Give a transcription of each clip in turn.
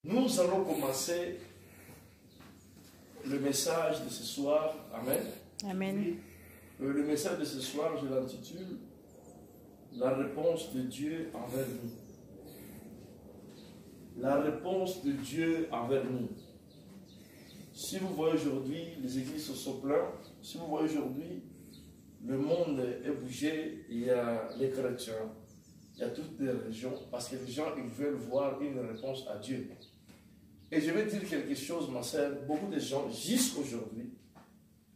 Nous allons commencer le message de ce soir. Amen. Amen. Le message de ce soir, je l'intitule La réponse de Dieu envers nous. La réponse de Dieu envers nous. Si vous voyez aujourd'hui, les églises se sont pleines. Si vous voyez aujourd'hui, le monde est bougé. Il y a les chrétiens, il y a toutes les religions, parce que les gens ils veulent voir une réponse à Dieu. Et je vais dire quelque chose, ma sœur. Beaucoup de gens, jusqu'aujourd'hui,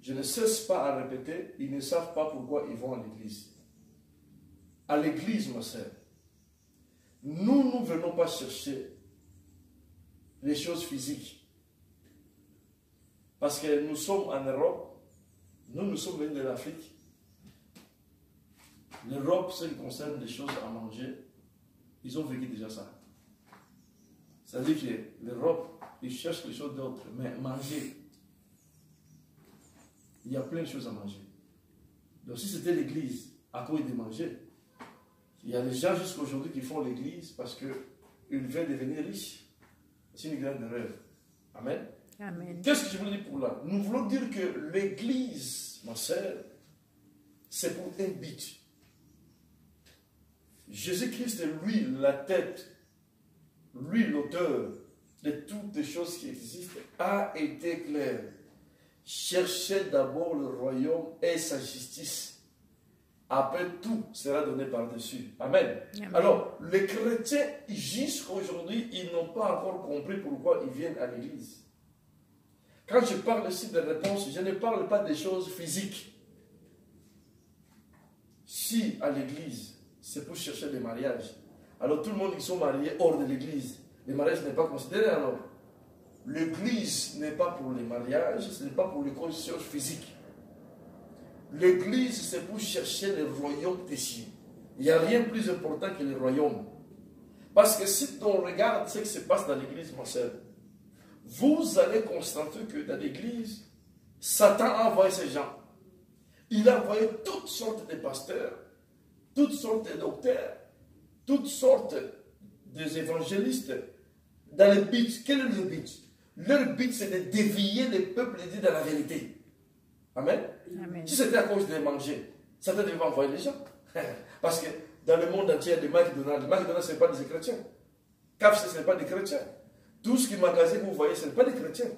je ne cesse pas à répéter, ils ne savent pas pourquoi ils vont à l'église. À l'église, ma sœur, nous ne venons pas chercher les choses physiques. Parce que nous sommes en Europe, nous sommes venus de l'Afrique. L'Europe, ce qui concerne les choses à manger, ils ont vécu déjà ça. C'est-à-dire que l'Europe, ils cherchent les choses d'autres, mais manger, il y a plein de choses à manger. Donc si c'était l'église, à quoi ils manger? Il y a des gens jusqu'à aujourd'hui qui font l'église parce qu'ils veulent devenir riches. C'est une grande erreur. Amen. Amen. Qu'est-ce que je voulais dire pour là? Nous voulons dire que l'église, ma sœur, c'est pour un but. Jésus-Christ est lui la tête, lui l'auteur de toutes les choses qui existent, a été clair. Cherchez d'abord le royaume et sa justice. Après tout sera donné par-dessus. Amen. Amen. Alors, les chrétiens, jusqu'à aujourd'hui, ils n'ont pas encore compris pourquoi ils viennent à l'église. Quand je parle ici de réponse, je ne parle pas des choses physiques. Si à l'église, c'est pour chercher des mariages, alors tout le monde qui sont mariés hors de l'église, le mariage n'est pas considéré alors. L'église n'est pas pour les mariages, ce n'est pas pour les conditions physiques. L'église, c'est pour chercher le royaume des cieux. Il n'y a rien de plus important que le royaume. Parce que si on regarde ce qui se passe dans l'église, ma sœur, vous allez constater que dans l'église, Satan a envoyé ces gens. Il a envoyé toutes sortes de pasteurs, toutes sortes de docteurs, toutes sortes d'évangélistes. Dans le but, quel est le but? Leur but, c'est de dévier le peuple et dire dans la vérité. Amen. Amen. Si c'était à cause de manger, Satan devait envoyer les gens. Parce que dans le monde entier, il y a des McDonald's, ce n'est pas des chrétiens. KFC, ce n'est pas des chrétiens. Tout ce qui est magasin que vous voyez, ce n'est pas des chrétiens.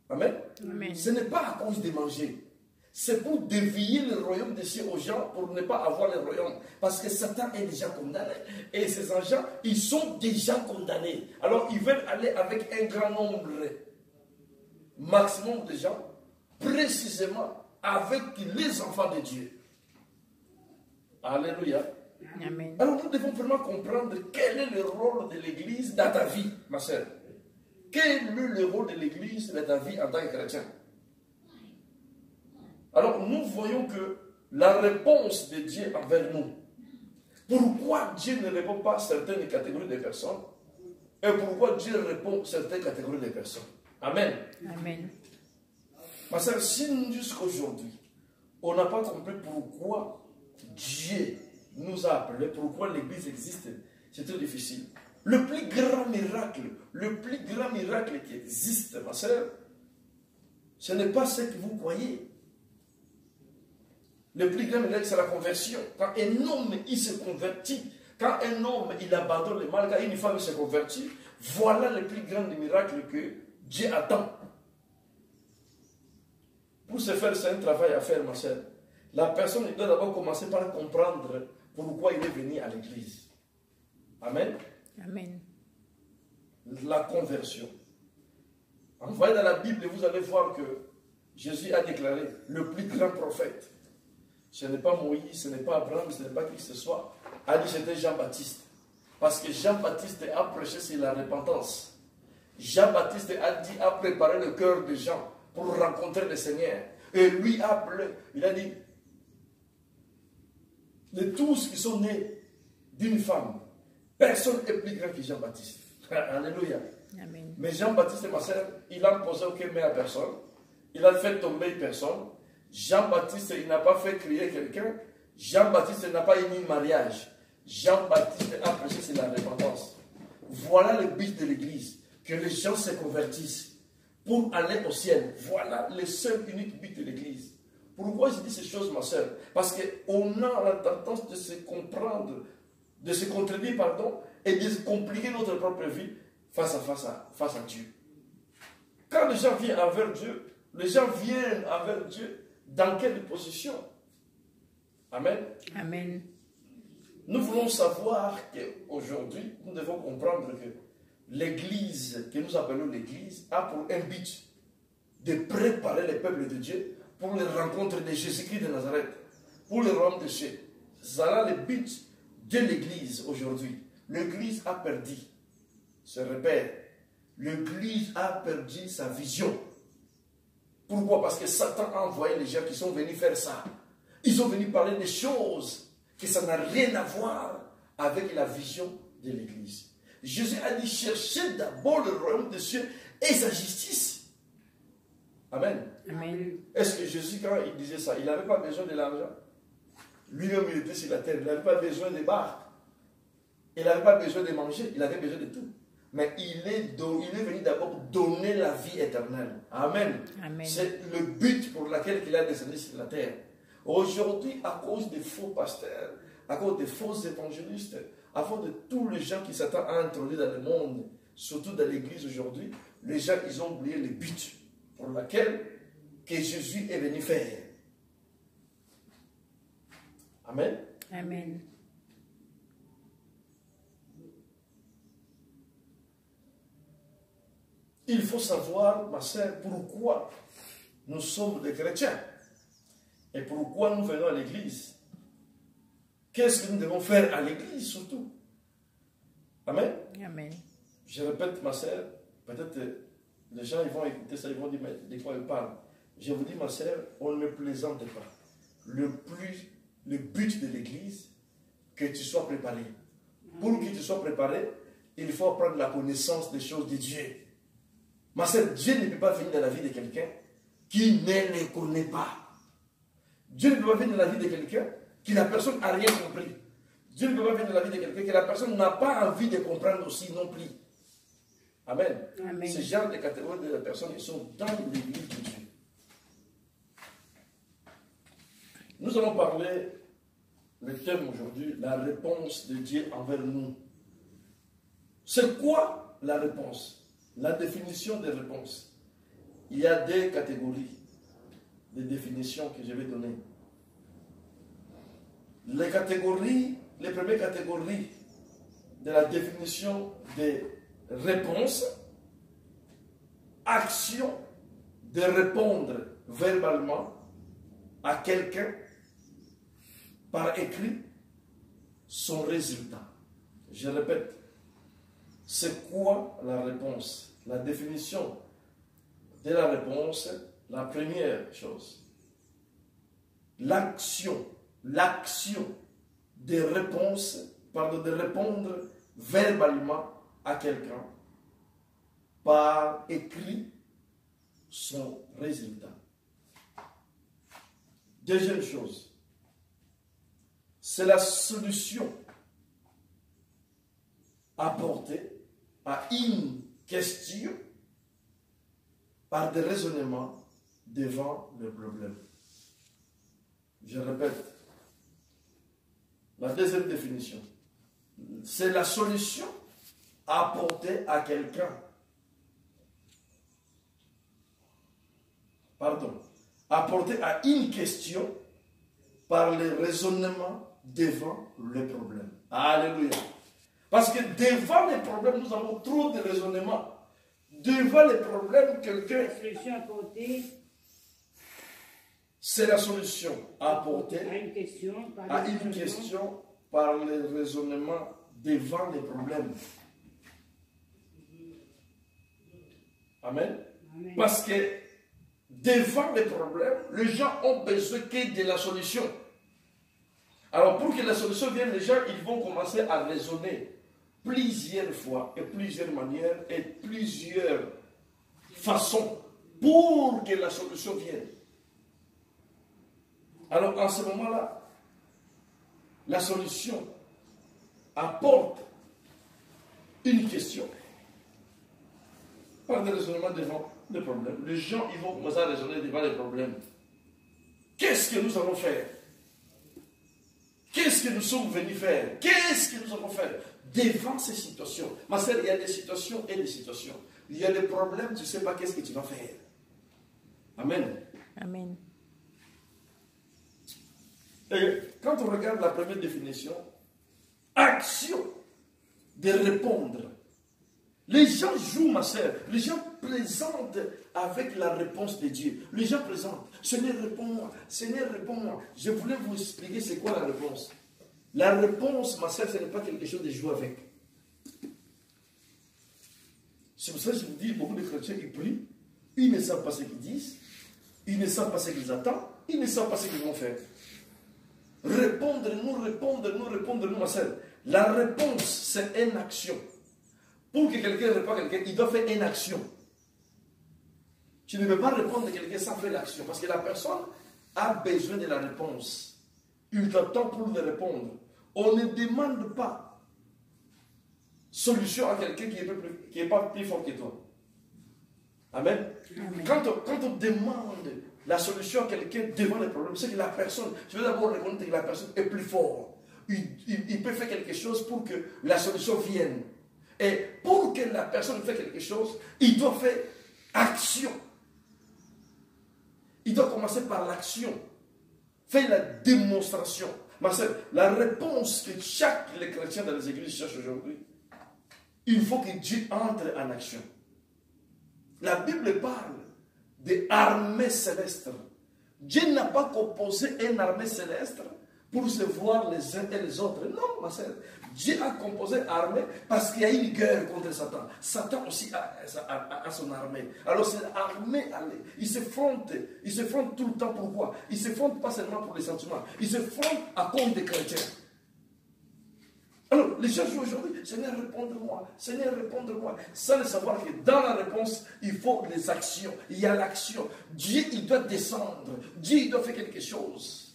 Amen. Amen. Ce n'est pas à cause de manger. C'est pour dévier le royaume des cieux aux gens, pour ne pas avoir le royaume. Parce que Satan est déjà condamné. Et ces gens, ils sont déjà condamnés. Alors, ils veulent aller avec un grand nombre, maximum de gens, précisément avec les enfants de Dieu. Alléluia. Amen. Alors, nous devons vraiment comprendre quel est le rôle de l'Église dans ta vie, ma soeur. Quel est le rôle de l'Église dans ta vie en tant que chrétien? Alors, nous voyons que la réponse de Dieu envers nous, pourquoi Dieu ne répond pas à certaines catégories de personnes et pourquoi Dieu répond à certaines catégories de personnes. Amen. Amen. Ma sœur, si jusqu'à aujourd'hui, on n'a pas compris pourquoi Dieu nous a appelés, pourquoi l'Église existe, c'est très difficile. Le plus grand miracle qui existe, ma sœur, ce n'est pas ce que vous croyez. Le plus grand miracle, c'est la conversion. Quand un homme, il se convertit, quand un homme, il abandonne le mal, quand une femme se convertit, voilà le plus grand miracle que Dieu attend. Pour ce faire, c'est un travail à faire, ma soeur. La personne doit d'abord commencer par comprendre pourquoi il est venu à l'église. Amen. Amen. La conversion. En voyant dans la Bible, vous allez voir que Jésus a déclaré le plus grand prophète. Ce n'est pas Moïse, ce n'est pas Abraham, ce n'est pas qui que ce soit. A dit c'était Jean-Baptiste. Parce que Jean-Baptiste a prêché sur la repentance. Jean-Baptiste a préparé le cœur des gens pour rencontrer le Seigneur. Et lui a appelé, il a dit, de tous qui sont nés d'une femme, personne n'est plus grand que Jean-Baptiste. Alléluia. Amen. Mais Jean-Baptiste, ma sœur, il n'a posé aucun main à personne. Il a fait tomber personne. Jean-Baptiste, il n'a pas fait crier quelqu'un. Jean-Baptiste n'a pas émis mariage. Jean-Baptiste a prêché sur la repentance. Voilà le but de l'église. que les gens se convertissent pour aller au ciel. Voilà le seul unique but de l'Église. Pourquoi je dis ces choses, ma soeur? Parce qu'on a la tendance de se comprendre, de se contredire, pardon, et de compliquer notre propre vie face à Dieu. Quand les gens viennent envers Dieu, les gens viennent envers Dieu dans quelle position? Amen. Amen. Nous voulons savoir qu'aujourd'hui, nous devons comprendre que l'Église, que nous appelons l'Église, a pour un but de préparer le peuple de Dieu pour les rencontres de Jésus-Christ de Nazareth, pour le royaume de Dieu. Voilà le but de l'Église aujourd'hui. L'Église a perdu ses repères. L'Église a perdu sa vision. Pourquoi? Parce que Satan a envoyé les gens qui sont venus faire ça. Ils sont venus parler des choses que ça n'a rien à voir avec la vision de l'Église. Jésus a dit, cherchez d'abord le royaume de Dieu et sa justice. Amen. Amen. Est-ce que Jésus, quand il disait ça, il n'avait pas besoin de l'argent? Lui-même, il était sur la terre, il n'avait pas besoin de barques. Il n'avait pas besoin de manger, il avait besoin de tout. Mais il est venu d'abord donner la vie éternelle. Amen. Amen. C'est le but pour lequel il a descendu sur la terre. Aujourd'hui, à cause des faux pasteurs, à cause des faux évangélistes, à cause de tous les gens qui Satan a introduits dans le monde, surtout dans l'église aujourd'hui, les gens, ils ont oublié le but pour lequel que Jésus est venu faire. Amen. Amen. Il faut savoir, ma sœur, pourquoi nous sommes des chrétiens et pourquoi nous venons à l'église. Qu'est-ce que nous devons faire à l'église surtout? Amen. Amen. Je répète, ma sœur, peut-être les gens ils vont écouter ça, ils vont dire, mais de quoi ils parlent? Je vous dis, ma sœur, on ne plaisante pas. Le but de l'église, que tu sois préparé. Pour que tu sois préparé, il faut apprendre la connaissance des choses de Dieu. Ma sœur, Dieu ne peut pas venir dans la vie de quelqu'un qui ne les connaît pas. Dieu ne peut pas venir dans la vie de quelqu'un qui la personne n'a rien compris. Dieu ne peut pas venir dans la vie de quelqu'un que la personne n'a pas envie de comprendre aussi non plus. Amen. Amen. Ce genre de catégories de personnes, ils sont dans l'église de Dieu. Nous allons parler, le thème aujourd'hui, la réponse de Dieu envers nous. C'est quoi la réponse? La définition des réponses. Il y a des catégories de définitions que je vais donner. Les premières catégories de la définition des réponses, action de répondre verbalement à quelqu'un par écrit son résultat. Je répète, c'est quoi la réponse? La définition de la réponse, la première chose. L'action de réponse, de répondre verbalement à quelqu'un par écrit son résultat. Deuxième chose, c'est la solution apportée à une question par des raisonnements devant le problème. Je répète, la deuxième définition, c'est la solution apportée à quelqu'un. Apportée à une question par le raisonnement devant le problème. Alléluia. Parce que devant les problèmes, nous avons trop de raisonnements. Devant les problèmes, quelqu'un... C'est la solution apportée à une question par le raisonnement devant les problèmes. Amen. Amen. Parce que devant les problèmes, les gens ont besoin que de la solution. Alors pour que la solution vienne, les gens ils vont commencer à raisonner plusieurs fois et plusieurs manières et plusieurs façons pour que la solution vienne. Alors en ce moment-là, la solution apporte une question Pas de raisonnement devant les problèmes. Les gens, ils vont commencer à raisonner devant les problèmes. Qu'est-ce que nous allons faire? Qu'est-ce que nous sommes venus faire? Qu'est-ce que nous allons faire devant ces situations? Ma sœur, il y a des situations et des situations. Il y a des problèmes, tu ne sais pas qu'est-ce que tu vas faire. Amen. Amen. Et quand on regarde la première définition, action de répondre. Les gens jouent, ma sœur. Les gens plaisantent avec la réponse de Dieu. Les gens plaisantent. Seigneur, réponds-moi. Seigneur, réponds-moi. Je voulais vous expliquer c'est quoi la réponse. La réponse, ma sœur, ce n'est pas quelque chose de jouer avec. C'est pour ça que je vous dis, beaucoup de chrétiens, ils prient. Ils ne savent pas ce qu'ils disent. Ils ne savent pas ce qu'ils attendent. Ils ne savent pas ce qu'ils vont faire. Répondre-nous, répondre-nous, répondre-nous, ma sœur. La réponse, c'est une action. Pour que quelqu'un réponde à quelqu'un, il doit faire une action. Tu ne peux pas répondre à quelqu'un sans faire l'action. Parce que la personne a besoin de la réponse. Il t'attend pour lui répondre. On ne demande pas solution à quelqu'un qui n'est pas plus fort que toi. Amen. Amen. Quand on demande la solution à quelqu'un devant les problèmes, c'est que la personne, je veux d'abord reconnaître que la personne est plus forte. Il peut faire quelque chose pour que la solution vienne. Et pour que la personne fasse quelque chose, il doit faire action. Il doit commencer par l'action. Faire la démonstration. Ma soeur, la réponse que chaque chrétien dans les églises cherche aujourd'hui, il faut que Dieu entre en action. La Bible parle d'armée céleste. Dieu n'a pas composé une armée céleste pour se voir les uns et les autres. Non, ma soeur. Dieu a composé armée parce qu'il y a une guerre contre Satan. Satan aussi a son armée. Alors c'est l'armée, il se fronte tout le temps. Pourquoi? Il se fronte pas seulement pour les sentiments. Il se fronte à cause des chrétiens. Alors les gens jouent aujourd'hui, Seigneur réponds-moi, Seigneur réponds-moi, sans le savoir que dans la réponse, il faut des actions. Il y a l'action. Dieu, il doit descendre. Dieu, il doit faire quelque chose.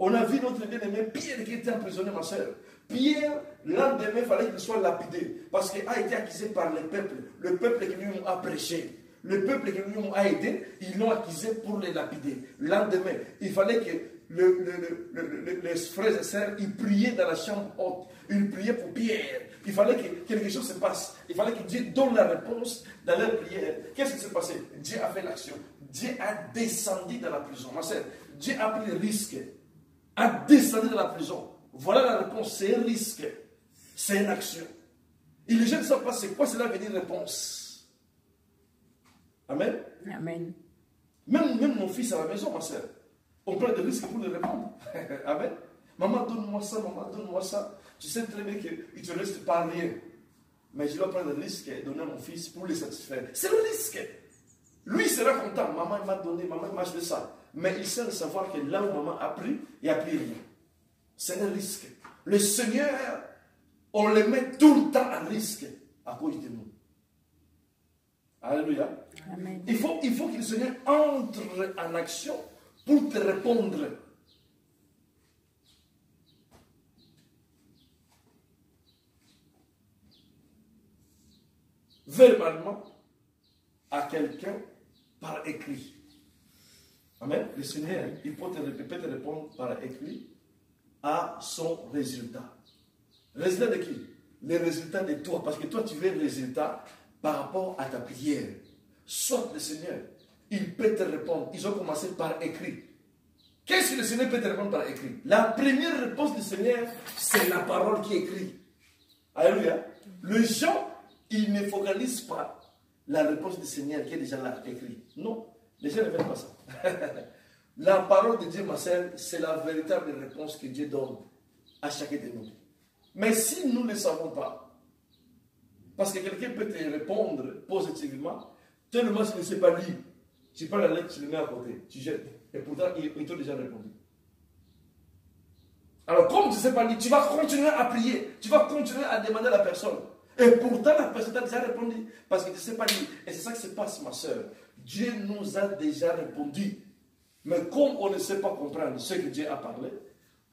On a vu notre bien-aimé Pierre qui était emprisonné, ma soeur. Pierre, l'endemain, il fallait qu'il soit lapidé. Parce qu'il a été accusé par le peuple qui lui a prêché. Le peuple qui lui a aidé, ils l'ont accusé pour les lapider. L'endemain, il fallait que les frères et sœurs, ils priaient dans la chambre haute. Ils priaient pour Pierre. Il fallait que quelque chose se passe. Il fallait que Dieu donne la réponse dans leur prière. Qu'est-ce qui s'est passé? Dieu a fait l'action. Dieu a descendu dans la prison. Ma sœur, Dieu a pris le risque. A descendu dans la prison. Voilà la réponse, c'est un risque, c'est une action. Et les gens ne savent pas c'est quoi cela veut dire réponse. Amen. Amen. Même mon fils à la maison, ma soeur, on prend des risques pour lui répondre. Amen. Maman, donne-moi ça, maman, donne-moi ça. Tu sais très bien qu'il ne te reste pas rien. Mais je dois prendre le risque et donner à mon fils pour le satisfaire. C'est le risque. Lui sera content. Maman il m'a donné, maman il m'a acheté ça. Mais il sait savoir que là où maman a pris, il n'y a plus rien. C'est un risque. Le Seigneur, on le met tout le temps à risque à cause de nous. Alléluia. Amen. Il faut que le Seigneur entre en action pour te répondre. Verbalement à quelqu'un par écrit. Amen. Le Seigneur, il peut te répondre par écrit à son résultat. Résultat de qui? Le résultat de toi. Parce que toi, tu veux le résultat par rapport à ta prière. Soit le Seigneur, il peut te répondre. Ils ont commencé par écrit. Qu'est-ce que le Seigneur peut te répondre par écrit? La première réponse du Seigneur, c'est la parole qui est écrite. Alléluia. Les gens, ils ne focalisent pas la réponse du Seigneur qui est déjà là, écrite. Non, les gens ne veulent pas ça. La parole de Dieu, ma sœur, c'est la véritable réponse que Dieu donne à chacun de nous. Mais si nous ne le savons pas, parce que quelqu'un peut te répondre positivement, tellement tu ne sais pas lire, tu prends la lettre, tu le mets à côté, tu jettes, et pourtant il t'a déjà répondu. Alors comme tu ne sais pas lire, tu vas continuer à prier, tu vas continuer à demander à la personne. Et pourtant la personne t'a déjà répondu, parce que tu ne sais pas lire. Et c'est ça qui se passe, ma soeur. Dieu nous a déjà répondu. Mais comme on ne sait pas comprendre ce que Dieu a parlé,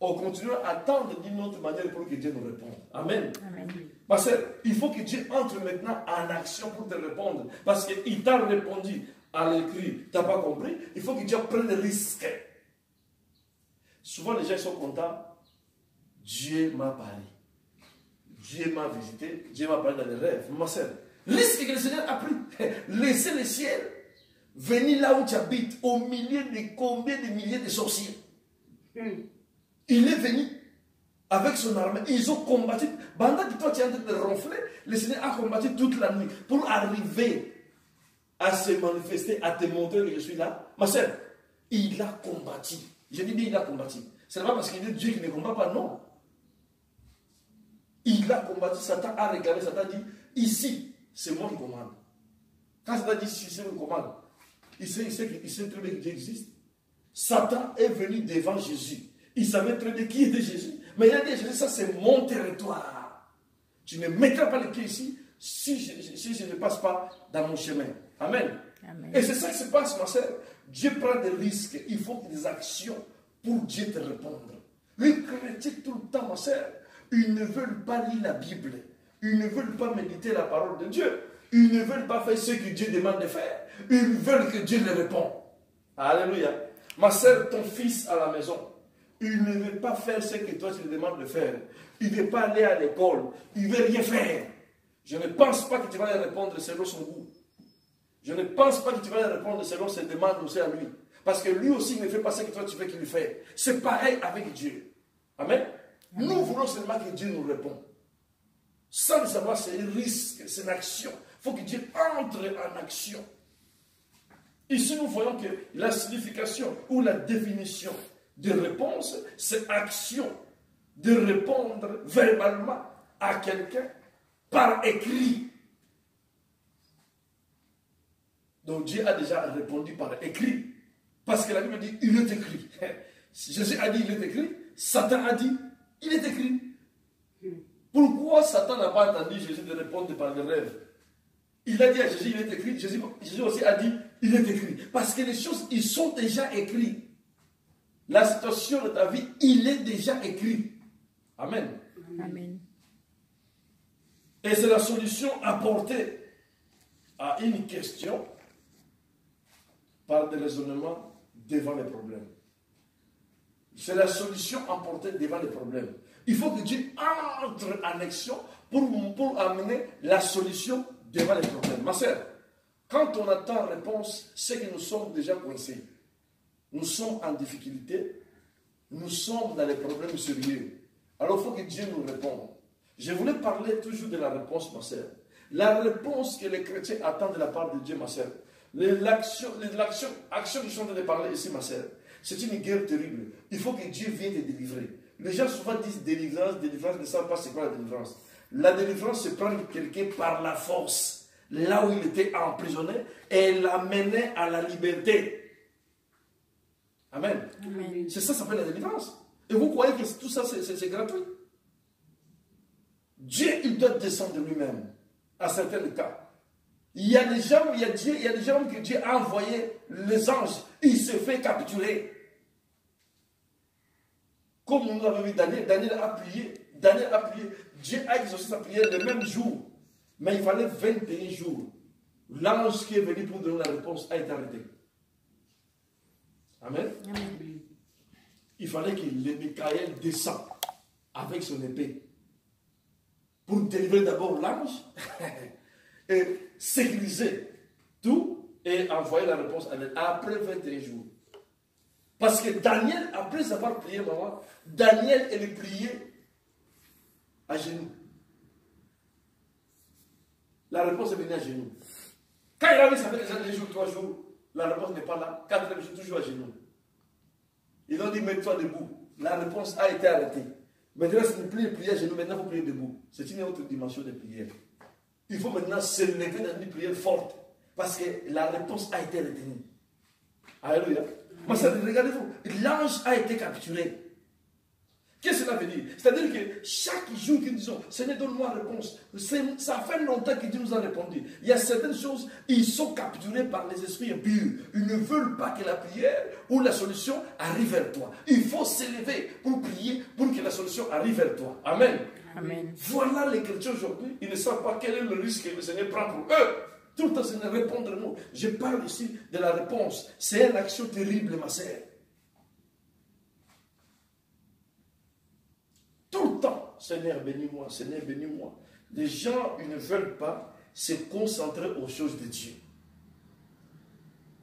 on continue à attendre d'une autre manière pour que Dieu nous réponde. Amen. Amen. Ma sœur, il faut que Dieu entre maintenant en action pour te répondre. Parce qu'il t'a répondu à l'écrit, tu n'as pas compris. Il faut que Dieu prenne le risque. Souvent, les gens sont contents. Dieu m'a parlé. Dieu m'a visité. Dieu m'a parlé dans les rêves. Ma sœur, risque que le Seigneur a pris. Laissez le ciel venir là où tu habites, au milieu de combien de milliers de sorciers. Il est venu avec son armée. Ils ont combattu. Pendant que toi tu es en train de ronfler, le Seigneur a combattu toute la nuit pour arriver à se manifester, à te montrer que je suis là. Ma sœur, il a combattu. Je dis bien il a combattu. Ce n'est pas parce qu'il est Dieu qui ne combat pas, non. Il a combattu. Satan a regardé, Satan a dit, ici, c'est moi qui commande. Quand Satan dit, ici, c'est moi qui commande, il sait très bien que Dieu existe. Satan est venu devant Jésus. Il savait très bien qui était Jésus. Mais il a dit à Jésus, ça c'est mon territoire. Tu ne mettras pas les pieds ici si je ne passe pas dans mon chemin. Amen. Amen. Et c'est ça qui se passe, ma soeur. Dieu prend des risques. Il faut des actions pour Dieu te répondre. Les chrétiens tout le temps, ma soeur, ils ne veulent pas lire la Bible. Ils ne veulent pas méditer la parole de Dieu. Ils ne veulent pas faire ce que Dieu demande de faire. Ils veulent que Dieu les réponde. Alléluia. Ma soeur, ton fils à la maison, il ne veut pas faire ce que toi tu lui demandes de faire. Il ne veut pas aller à l'école. Il ne veut rien faire. Je ne pense pas que tu vas lui répondre selon son goût. Je ne pense pas que tu vas lui répondre selon ses demandes aussi à lui. Parce que lui aussi ne fait pas ce que toi tu veux qu'il lui fasse. C'est pareil avec Dieu. Amen. Nous voulons seulement que Dieu nous réponde. Sans le savoir, c'est un risque, c'est une action. Il faut que Dieu entre en action. Ici, nous voyons que la signification ou la définition de réponse, c'est action de répondre verbalement à quelqu'un par écrit. Donc Dieu a déjà répondu par écrit. Parce que la Bible dit, il est écrit. Jésus a dit, il est écrit. Satan a dit, il est écrit. Pourquoi Satan n'a pas entendu Jésus de répondre par des rêves? Il a dit à Jésus, il est écrit. Jésus aussi a dit, il est écrit. Parce que les choses, ils sont déjà écrites. La situation de ta vie, il est déjà écrit. Amen. Amen. Et c'est la solution apportée à une question par des raisonnements devant les problèmes. C'est la solution apportée devant les problèmes. Il faut que Dieu entre en action pour amener la solution devant les problèmes. Ma sœur, quand on attend réponse, c'est que nous sommes déjà coincés. Nous sommes en difficulté. Nous sommes dans les problèmes sérieux. Alors il faut que Dieu nous réponde. Je voulais parler toujours de la réponse, ma sœur. La réponse que les chrétiens attendent de la part de Dieu, ma sœur. L'action que je suis en train de parler ici, ma sœur, c'est une guerre terrible. Il faut que Dieu vienne te délivrer. Les gens souvent disent délivrance, ne savent pas c'est quoi la délivrance. La délivrance, c'est prendre quelqu'un par la force, là où il était emprisonné, et l'amener à la liberté. Amen. Amen. C'est ça, ça s'appelle la délivrance. Et vous croyez que tout ça, c'est gratuit? Dieu, il doit descendre lui-même, à certains cas. Il y a des gens, il y a des gens que Dieu a envoyé les anges, il se fait capturer. Comme nous l'avons vu, Daniel a prié. Dieu a exaucé sa prière le même jour. Mais il fallait 21 jours. L'ange qui est venu pour donner la réponse a été arrêté. Amen. Amen. Il fallait que le Michael descende avec son épée pour délivrer d'abord l'ange et sécuriser tout et envoyer la réponse à elle après 21 jours. Parce que Daniel, après avoir prié, maman, Daniel, il priait à genoux. La réponse est venue à genoux. Quand il avait ça fait déjà 2 jours, 3 jours, la réponse n'est pas là. 4e jour, toujours à genoux. Ils ont dit, mets-toi debout. La réponse a été arrêtée. Maintenant, c'est une prière à genoux. Maintenant, il faut prier debout. C'est une autre dimension de prière. Il faut maintenant se lever dans une prière forte. Parce que la réponse a été retenue. Alléluia. Mais regardez-vous, l'ange a été capturé. Qu'est-ce que cela veut dire? C'est-à-dire que chaque jour que nous disons, Seigneur, donne-moi la réponse. Ça fait longtemps que Dieu nous a répondu. Il y a certaines choses, ils sont capturés par les esprits impurs. Ils ne veulent pas que la prière ou la solution arrive vers toi. Il faut s'élever pour prier pour que la solution arrive vers toi. Amen. Amen. Voilà les chrétiens aujourd'hui, ils ne savent pas quel est le risque que le Seigneur prend pour eux. Tout le temps, Seigneur, répondre-nous. Je parle ici de la réponse. C'est une action terrible, ma sœur. Tout le temps, Seigneur, bénis-moi, Seigneur, bénis-moi. Les gens, ils ne veulent pas se concentrer aux choses de Dieu.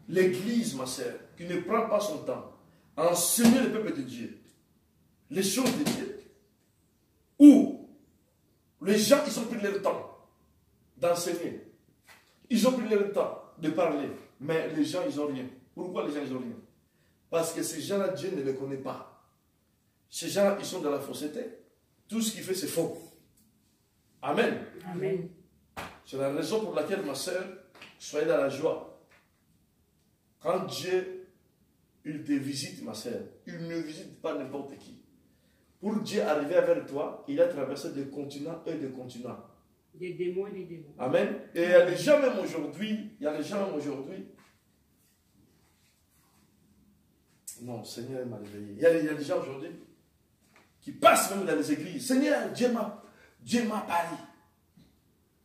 L'Église, ma sœur, qui ne prend pas son temps à enseigner le peuple de Dieu, les choses de Dieu, où les gens, ils ont pris leur temps d'enseigner. Ils ont pris leur temps de parler. Mais les gens, ils n'ont rien. Pourquoi les gens, ils n'ont rien? Parce que ces gens-là, Dieu ne les connaît pas. Ces gens-là, ils sont dans la fausseté. Tout ce qu'il fait, c'est faux. Amen. Amen. C'est la raison pour laquelle, ma sœur, soyez dans la joie. Quand Dieu, il te visite, ma sœur, il ne visite pas n'importe qui. Pour Dieu arriver vers toi, il a traversé des continents et des continents. Des démons et des démons. Amen. Et il y a des gens même aujourd'hui, non, Seigneur m'a réveillé. Il y a des gens aujourd'hui qui passent même dans les églises. Seigneur, Dieu m'a parlé.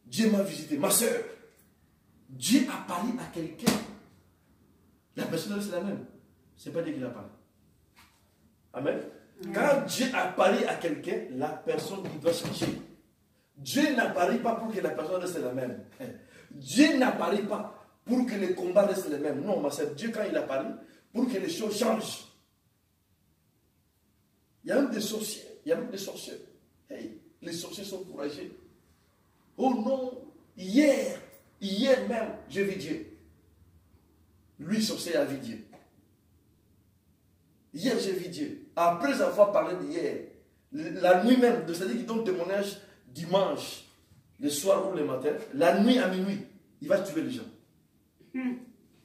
Dieu m'a visité. Ma soeur, Dieu a parlé à quelqu'un. La personne c'est la même. Ce n'est pas Dieu qui l'a parlé. Amen. Quand Dieu a parlé à quelqu'un, la personne il doit changer. Dieu n'apparaît pas pour que la personne reste la même. Dieu n'apparaît pas pour que les combats restent les mêmes. Non, ma soeur, Dieu quand il apparaît, pour que les choses changent. Il y a même des sorciers. Il y a même des sorciers. Hey, les sorciers sont courageux. Oh non, hier même, j'ai vu Dieu. Lui, sorcier, a vu Dieu. Hier, j'ai vu Dieu. Après avoir parlé d'hier, la nuit même, c'est-à-dire qu'il donne témoignage dimanche, le soir ou le matin, la nuit à minuit, il va tuer les gens.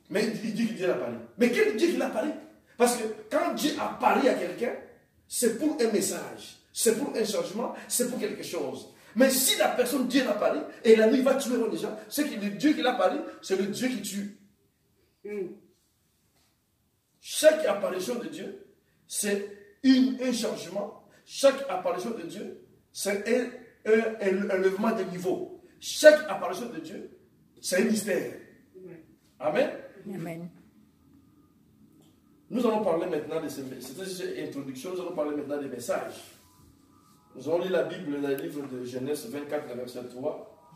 Mais il dit que Dieu l'a parlé. Mais quel Dieu qui l'a parlé? Parce que quand Dieu a parlé à quelqu'un, c'est pour un message, c'est pour un changement, c'est pour quelque chose. Mais si la personne, Dieu l'a parlé, et la nuit va tuer les gens, c'est que le Dieu qui l'a parlé, c'est le Dieu qui tue. Chaque apparition de Dieu, c'est un changement. Chaque apparition de Dieu, c'est un lèvement de niveau. Chaque apparition de Dieu, c'est un mystère. Amen. Amen. Nous allons parler maintenant de cette introduction, nous allons parler maintenant des messages. Nous allons lire la Bible dans le livre de Genèse 24, verset 3.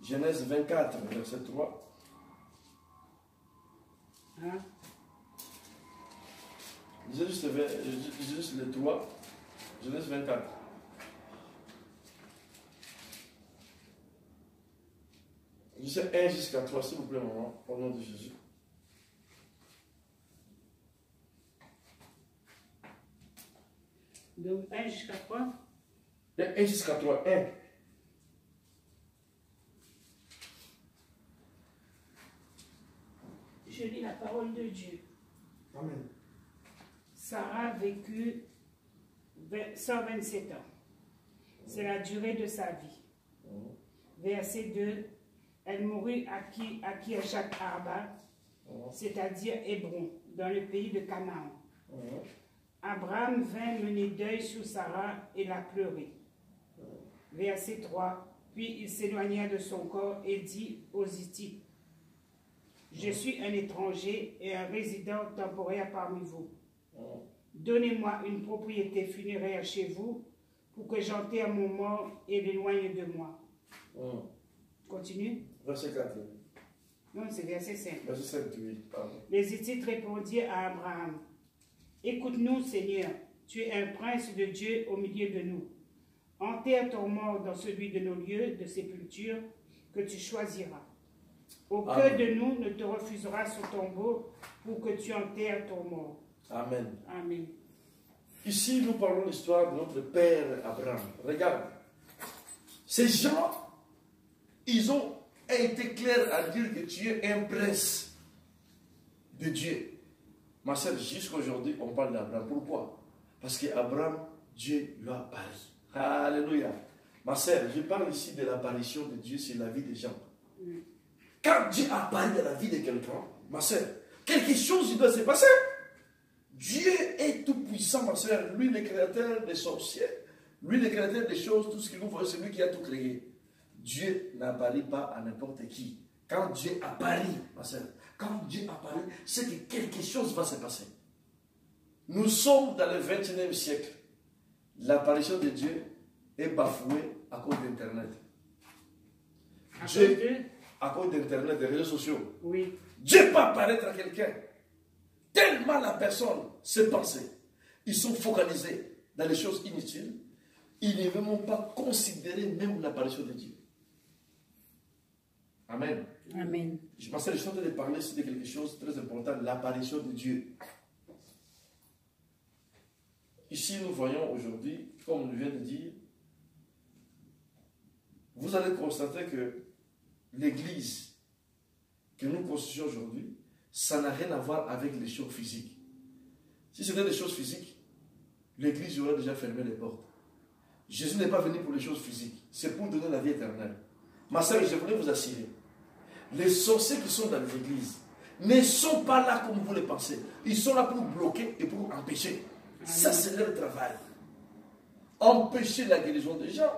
Genèse 24, verset 3. Hein? Lisez juste le 3. Genèse 24. Lisez 1 jusqu'à 3, s'il vous plaît, maman, au nom de Jésus. Donc 1 jusqu'à quoi? 1 jusqu'à 3. 1. Je lis la parole de Dieu. Amen. Sarah vécut 127 ans. C'est la durée de sa vie. Verset 2. Elle mourut à Kirjat Arba, c'est-à-dire Hébron, dans le pays de Canaan. Abraham vint mener deuil sur Sarah et la pleurer. Verset 3. Puis il s'éloigna de son corps et dit aux Hittites, je suis un étranger et un résident temporaire parmi vous. Donnez-moi une propriété funéraire chez vous pour que j'enterre mon mort et l'éloigne de moi. Continue. Verset 4. Non, c'est verset 5. Verset 5, oui. Pardon. Les Hittites répondirent à Abraham, écoute-nous, Seigneur, tu es un prince de Dieu au milieu de nous. Enterre ton mort dans celui de nos lieux de sépulture que tu choisiras. Aucun de nous ne te refusera son tombeau pour que tu enterres ton mort. Amen. Amen. Ici, nous parlons de l'histoire de notre père Abraham. Regarde. Ces gens, ils ont été clairs à dire que tu es un prince de Dieu. Ma soeur, jusqu'à aujourd'hui, on parle d'Abraham. Pourquoi? Parce qu'Abraham, Dieu lui a parlé. Alléluia. Ma soeur, je parle ici de l'apparition de Dieu sur la vie des gens. Quand Dieu apparaît dans la vie de quelqu'un, ma soeur, quelque chose doit se passer. Dieu est tout puissant, ma soeur. Lui, le créateur des sorciers, Lui, le créateur des choses, tout ce qu'il nous voit, c'est lui qui a tout créé. Dieu n'apparaît pas à n'importe qui. Quand Dieu apparaît, ma soeur, quand Dieu apparaît, c'est que quelque chose va se passer. Nous sommes dans le 21e siècle. L'apparition de Dieu est bafouée à cause d'Internet. À cause d'Internet, des réseaux sociaux. Oui. Dieu peut apparaître à quelqu'un. Tellement la personne s'est pensée. Ils sont focalisés dans les choses inutiles. Ils ne veulent même pas considérer même l'apparition de Dieu. Amen. Amen. Je pensais que je suis en train de parler de quelque chose de très important, l'apparition de Dieu. Ici, nous voyons aujourd'hui, comme on vient de dire, vous allez constater que l'église que nous constituons aujourd'hui, ça n'a rien à voir avec les choses physiques. Si c'était des choses physiques, l'église aurait déjà fermé les portes. Jésus n'est pas venu pour les choses physiques, c'est pour donner la vie éternelle. Ma soeur, je voulais vous assurer, les sorciers qui sont dans l'église ne sont pas là comme vous le pensez. Ils sont là pour bloquer et pour empêcher. Ça, c'est leur travail. Empêcher la guérison des gens.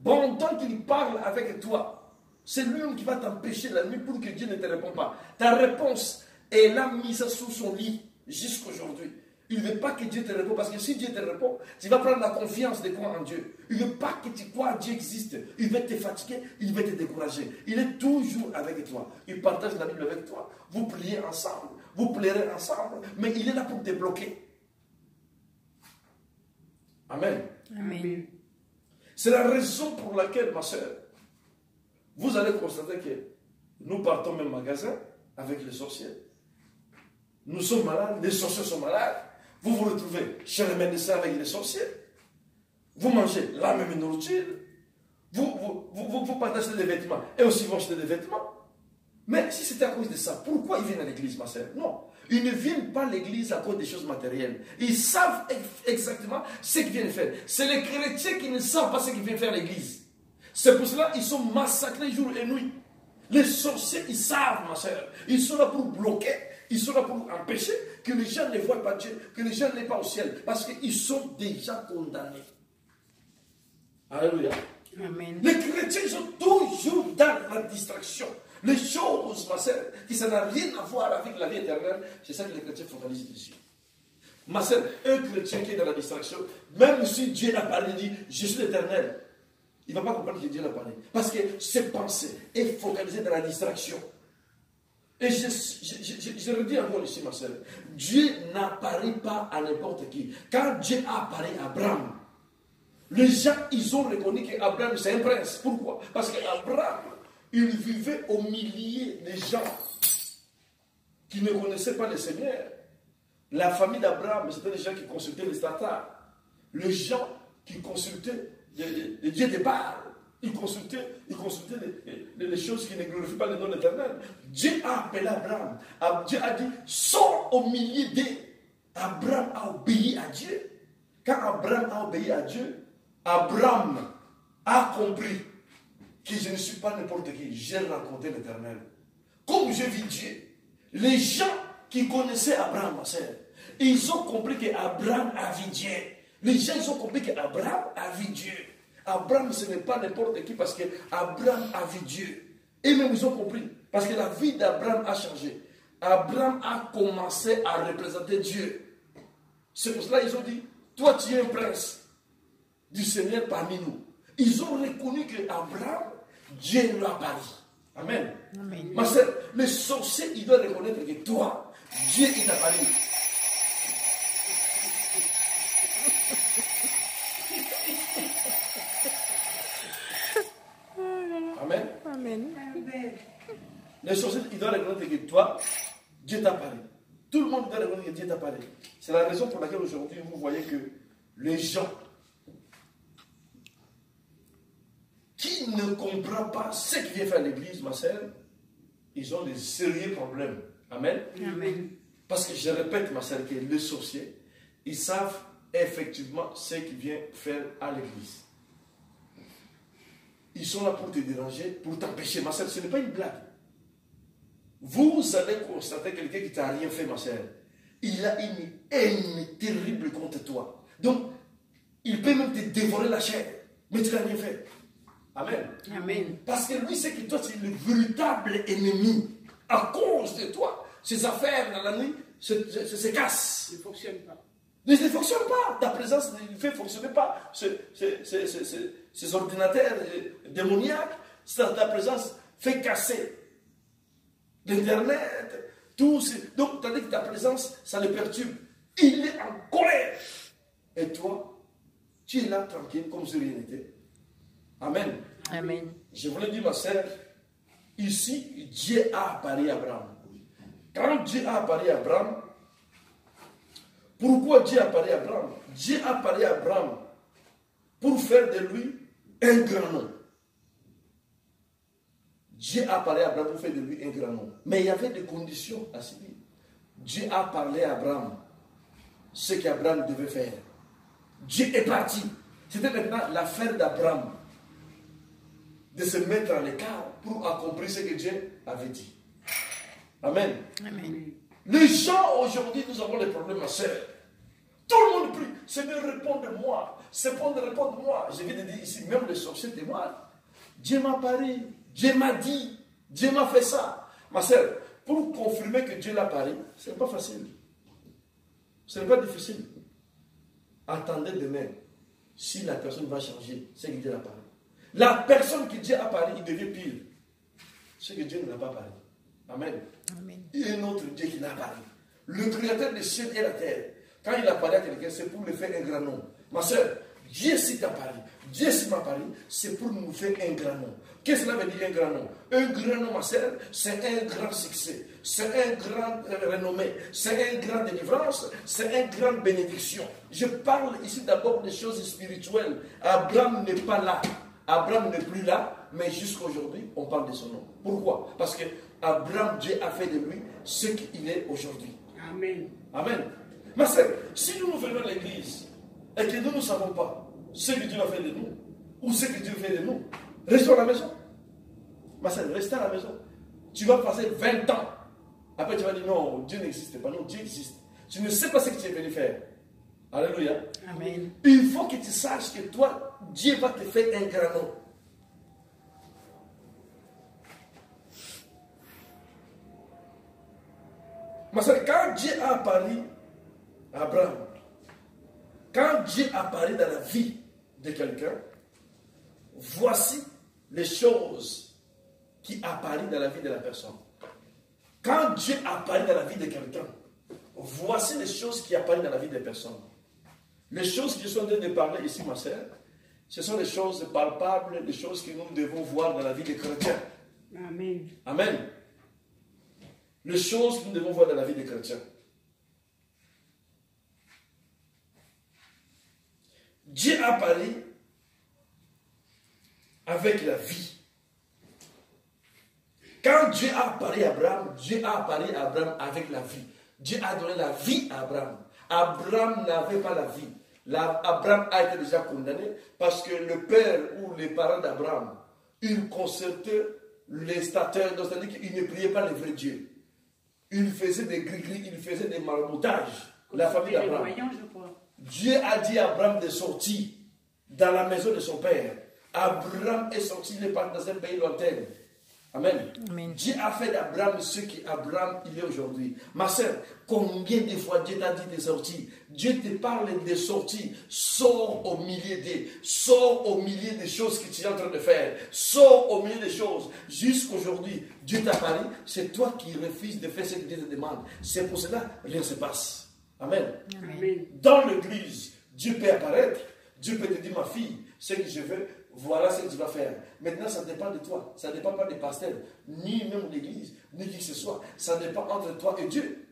Pendant qu'il parle avec toi, c'est lui-même qui va t'empêcher la nuit pour que Dieu ne te réponde pas. Ta réponse est là mise sous son lit jusqu'à aujourd'hui. Il ne veut pas que Dieu te réponde, parce que si Dieu te répond, tu vas prendre la confiance de croire en Dieu. Il ne veut pas que tu crois que Dieu existe. Il veut te fatiguer, il veut te décourager. Il est toujours avec toi. Il partage la Bible avec toi. Vous priez ensemble, vous plairez ensemble, mais il est là pour te bloquer. Amen. Amen. C'est la raison pour laquelle, ma soeur, vous allez constater que nous partons même au magasin avec les sorciers. Nous sommes malades, les sorciers sont malades. Vous vous retrouvez chez les médecins avec les sorciers. Vous mangez la même nourriture. Vous partagez des vêtements et aussi vous achetez des vêtements. Mais si c'était à cause de ça, pourquoi ils viennent à l'église, ma soeur? Non. Ils ne viennent pas à l'église à cause des choses matérielles. Ils savent exactement ce qu'ils viennent faire. C'est les chrétiens qui ne savent pas ce qu'ils viennent faire à l'église. C'est pour cela qu'ils sont massacrés jour et nuit. Les sorciers, ils savent, ma soeur. Ils sont là pour bloquer. Ils sont là pour empêcher que les gens ne voient pas Dieu, que les gens n'aient pas au ciel. Parce qu'ils sont déjà condamnés. Alléluia. Amen. Les chrétiens sont toujours dans la distraction. Les choses, ma soeur, qui ça n'a rien à voir avec la vie éternelle, c'est ça que les chrétiens focalisent dessus. Ma soeur, un chrétien qui est dans la distraction, même si Dieu n'a pas dit, je suis l'éternel, il ne va pas comprendre que Dieu n'a parlé. Parce que ses pensées est focalisée dans la distraction. Et je le dis encore ici, ma soeur, Dieu n'apparaît pas à n'importe qui. Quand Dieu a apparu à Abraham, les gens, ils ont reconnu qu'Abraham, c'est un prince. Pourquoi? Parce qu'Abraham, il vivait au milieu des gens qui ne connaissaient pas le Seigneur. La famille d'Abraham, c'était les gens qui consultaient les stars. Les gens qui consultaient les dieux de Baal. Ils consultaient les choses qui ne glorifient pas le nom de l'Éternel. Dieu a appelé Abraham. Dieu a dit, sors au milieu d'eux. Abraham a obéi à Dieu. Quand Abraham a obéi à Dieu, Abraham a compris que je ne suis pas n'importe qui. J'ai rencontré l'Éternel. Comme j'ai vu Dieu, les gens qui connaissaient Abraham, ma soeur, ils ont compris qu'Abraham a vu Dieu. Les gens, ils ont compris qu'Abraham a vu Dieu. Abraham, ce n'est pas n'importe qui parce qu'Abraham a vu Dieu. Et même ils ont compris. Parce que la vie d'Abraham a changé. Abraham a commencé à représenter Dieu. C'est pour cela qu'ils ont dit, toi tu es un prince du Seigneur parmi nous. Ils ont reconnu qu'Abraham, Dieu lui a parlé. Amen. Amen. Ma soeur, les sorciers, ils doivent reconnaître que toi, Dieu t'a parlé. Amen. Amen. Les sorciers, ils doivent reconnaître que toi, Dieu t'a parlé. Tout le monde doit reconnaître que Dieu t'a parlé. C'est la raison pour laquelle aujourd'hui, vous voyez que les gens qui ne comprennent pas ce qui vient faire l'église, ma soeur, ils ont des sérieux problèmes. Amen. Amen. Parce que je répète, ma soeur, que les sorciers, ils savent effectivement ce qu'ils viennent faire à l'église. Ils sont là pour te déranger, pour t'empêcher. Ma soeur, ce n'est pas une blague. Vous allez constater quelqu'un qui t'a rien fait, ma soeur. Il a une haine terrible contre toi. Donc, Il peut même te dévorer la chair, mais tu n'as rien fait. Amen. Amen. Parce que lui, c'est que toi, tu es le véritable ennemi. À cause de toi, ces affaires dans la nuit se cassent. Il ne fonctionne pas. Mais ça ne fonctionne pas. Ta présence ne fait fonctionner pas. Ces ordinateurs démoniaques, ta présence fait casser l'Internet, tout. Donc, tu as dit que ta présence, ça le perturbe. Il est en colère. Et toi, tu es là tranquille comme si rien n'était. Amen. Amen. Je voulais dire, ma sœur, ici, Dieu a apparu à Abraham. Quand Dieu a apparu à Abraham, pourquoi Dieu a apparu à Abraham? Dieu a apparu à Abraham pour faire de lui un grand nom. Dieu a parlé à Abraham pour faire de lui un grand nom. Mais il y avait des conditions à suivre. Dieu a parlé à Abraham ce qu'Abraham devait faire. Dieu est parti. C'était maintenant l'affaire d'Abraham de se mettre à l'écart pour accomplir ce que Dieu avait dit. Amen. Amen. Les gens aujourd'hui, nous avons des problèmes à sœur. Tout le monde prie. Seigneur, réponds-moi. Seigneur, réponds-moi. Je viens de dire ici, même les sorciers témoignent. Dieu m'a parlé. Dieu m'a dit. Dieu m'a fait ça. Ma sœur, pour confirmer que Dieu l'a parlé, ce n'est pas facile. Ce n'est pas difficile. Attendez demain. Si la personne va changer, c'est que Dieu l'a parlé. La personne que Dieu a parlé, il devient pire. C'est que Dieu ne l'a pas parlé. Amen. Amen. Il y a un autre Dieu qui l'a parlé. Le créateur des cieux et la terre. Quand il a parlé à quelqu'un, c'est pour lui faire un grand nom. Ma soeur, Dieu s'y t'a parlé. Dieu s'y m'a parlé, c'est pour nous faire un grand nom. Qu'est-ce que cela veut dire un grand nom? Un grand nom, ma soeur, c'est un grand succès. C'est un grand renommée. C'est un grand délivrance. C'est une grande bénédiction. Je parle ici d'abord des choses spirituelles. Abraham n'est pas là. Abraham n'est plus là, mais jusqu'à aujourd'hui, on parle de son nom. Pourquoi? Parce que Abraham, Dieu a fait de lui ce qu'il est aujourd'hui. Amen. Amen. Ma sœur, si nous venons à l'église et que nous ne savons pas ce que Dieu a fait de nous, ou ce que Dieu fait de nous, restons à la maison. Ma sœur, restez à la maison. Tu vas passer 20 ans. Après, tu vas dire non, Dieu n'existe pas. Non, Dieu existe. Tu ne sais pas ce que tu es venu faire. Alléluia. Amen. Il faut que tu saches que toi, Dieu va te faire un grand nom. Ma soeur, quand Dieu a apparu à Abraham, quand Dieu apparaît dans la vie de quelqu'un, voici les choses qui apparaissent dans la vie de la personne. Quand Dieu apparaît dans la vie de quelqu'un, voici les choses qui apparaissent dans la vie des personnes. Les choses que je suis en train de parler ici, ma sœur, ce sont des choses palpables, des choses que nous devons voir dans la vie des chrétiens. Amen. Amen. Les choses que nous devons voir dans la vie des chrétiens. Dieu a parlé avec la vie. Quand Dieu a parlé à Abraham, Dieu a parlé à Abraham avec la vie. Dieu a donné la vie à Abraham. Abraham n'avait pas la vie. Abraham a été déjà condamné parce que le père ou les parents d'Abraham, ils consultaient les stateurs, c'est-à-dire qu'ils ne priaient pas le vrai Dieu. Ils faisaient des gris-gris, ils faisaient des marmoutages. La famille d'Abraham. Dieu a dit à Abraham de sortir dans la maison de son père. Abraham est sorti, il est parti dans un pays lointain. Amen. Amen. Dieu a fait d'Abraham ce qu'Abraham il est aujourd'hui. Ma soeur, combien de fois Dieu t'a dit de sortir? Dieu te parle de sortir. Sors au milieu des choses que tu es en train de faire. Sors au milieu des choses. Jusqu'aujourd'hui, Dieu t'a parlé. C'est toi qui refuses de faire ce que Dieu te demande. C'est pour cela que rien ne se passe. Amen. Amen. Dans l'église, Dieu peut apparaître. Dieu peut te dire, ma fille, ce que je veux, voilà ce que tu vas faire. Maintenant, ça dépend de toi. Ça ne dépend pas des pasteurs, ni même de l'église, ni qui que ce soit. Ça dépend entre toi et Dieu.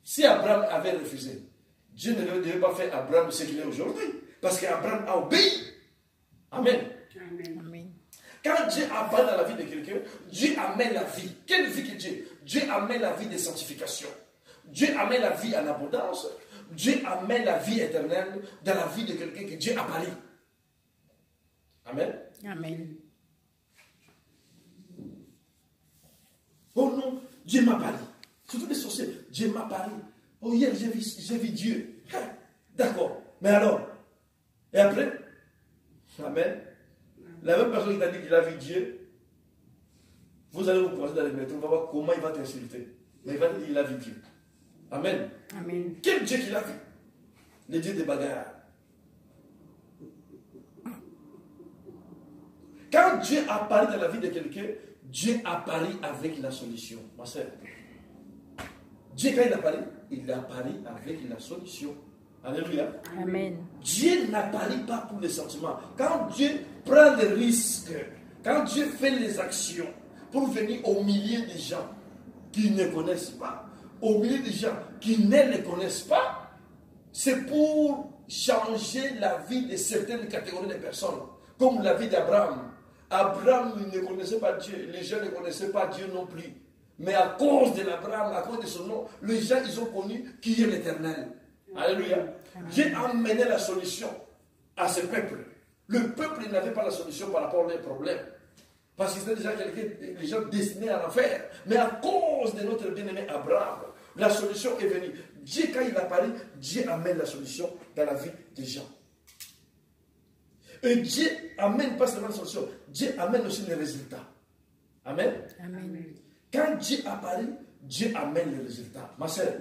Si Abraham avait refusé, Dieu ne devait pas faire Abraham ce qu'il est aujourd'hui. Parce qu'Abraham a obéi. Amen. Amen. Amen. Quand Dieu apparaît dans la vie de quelqu'un, Dieu amène la vie. Quelle vie que Dieu? Dieu amène la vie de sanctification. Dieu amène la vie en abondance. Dieu amène la vie éternelle dans la vie de quelqu'un que Dieu a parlé. Amen. Amen. Oh non, Dieu m'a parlé. Surtout les sorciers, Dieu m'a parlé. Oh hier, j'ai vu Dieu. D'accord. Mais alors, Et après, amen, la même personne qui t'a dit qu'il a vu Dieu, vous allez vous croiser dans les métros, on va voir comment il va t'insulter. Mais il va te dire qu'il a vu Dieu. Amen. Amen. Quel Dieu qu'il a vu? Le Dieu des bagarres. Quand Dieu apparaît dans la vie de quelqu'un, Dieu apparaît avec la solution. Ma soeur. Dieu, quand il apparaît avec la solution. Alléluia. Amen. Dieu n'apparaît pas pour les sentiments. Quand Dieu prend des risques, quand Dieu fait les actions pour venir au milieu des gens qui ne connaissent pas, au milieu des gens qui ne les connaissent pas, c'est pour changer la vie de certaines catégories de personnes, comme la vie d'Abraham. Abraham ne connaissait pas Dieu, les gens ne connaissaient pas Dieu non plus. Mais à cause de l'Abraham, à cause de son nom, les gens ils ont connu qui est l'Éternel. Alléluia. Dieu a amené la solution à ce peuple. Le peuple n'avait pas la solution par rapport à leurs problèmes. Parce que c'était déjà les gens destinés à l'enfer. Mais à cause de notre bien-aimé Abraham, la solution est venue. Dieu, quand il apparaît, Dieu amène la solution dans la vie des gens. Et Dieu amène pas seulement la solution, Dieu amène aussi les résultats. Amen. Amen. Quand Dieu apparaît, Dieu amène les résultats. Ma soeur,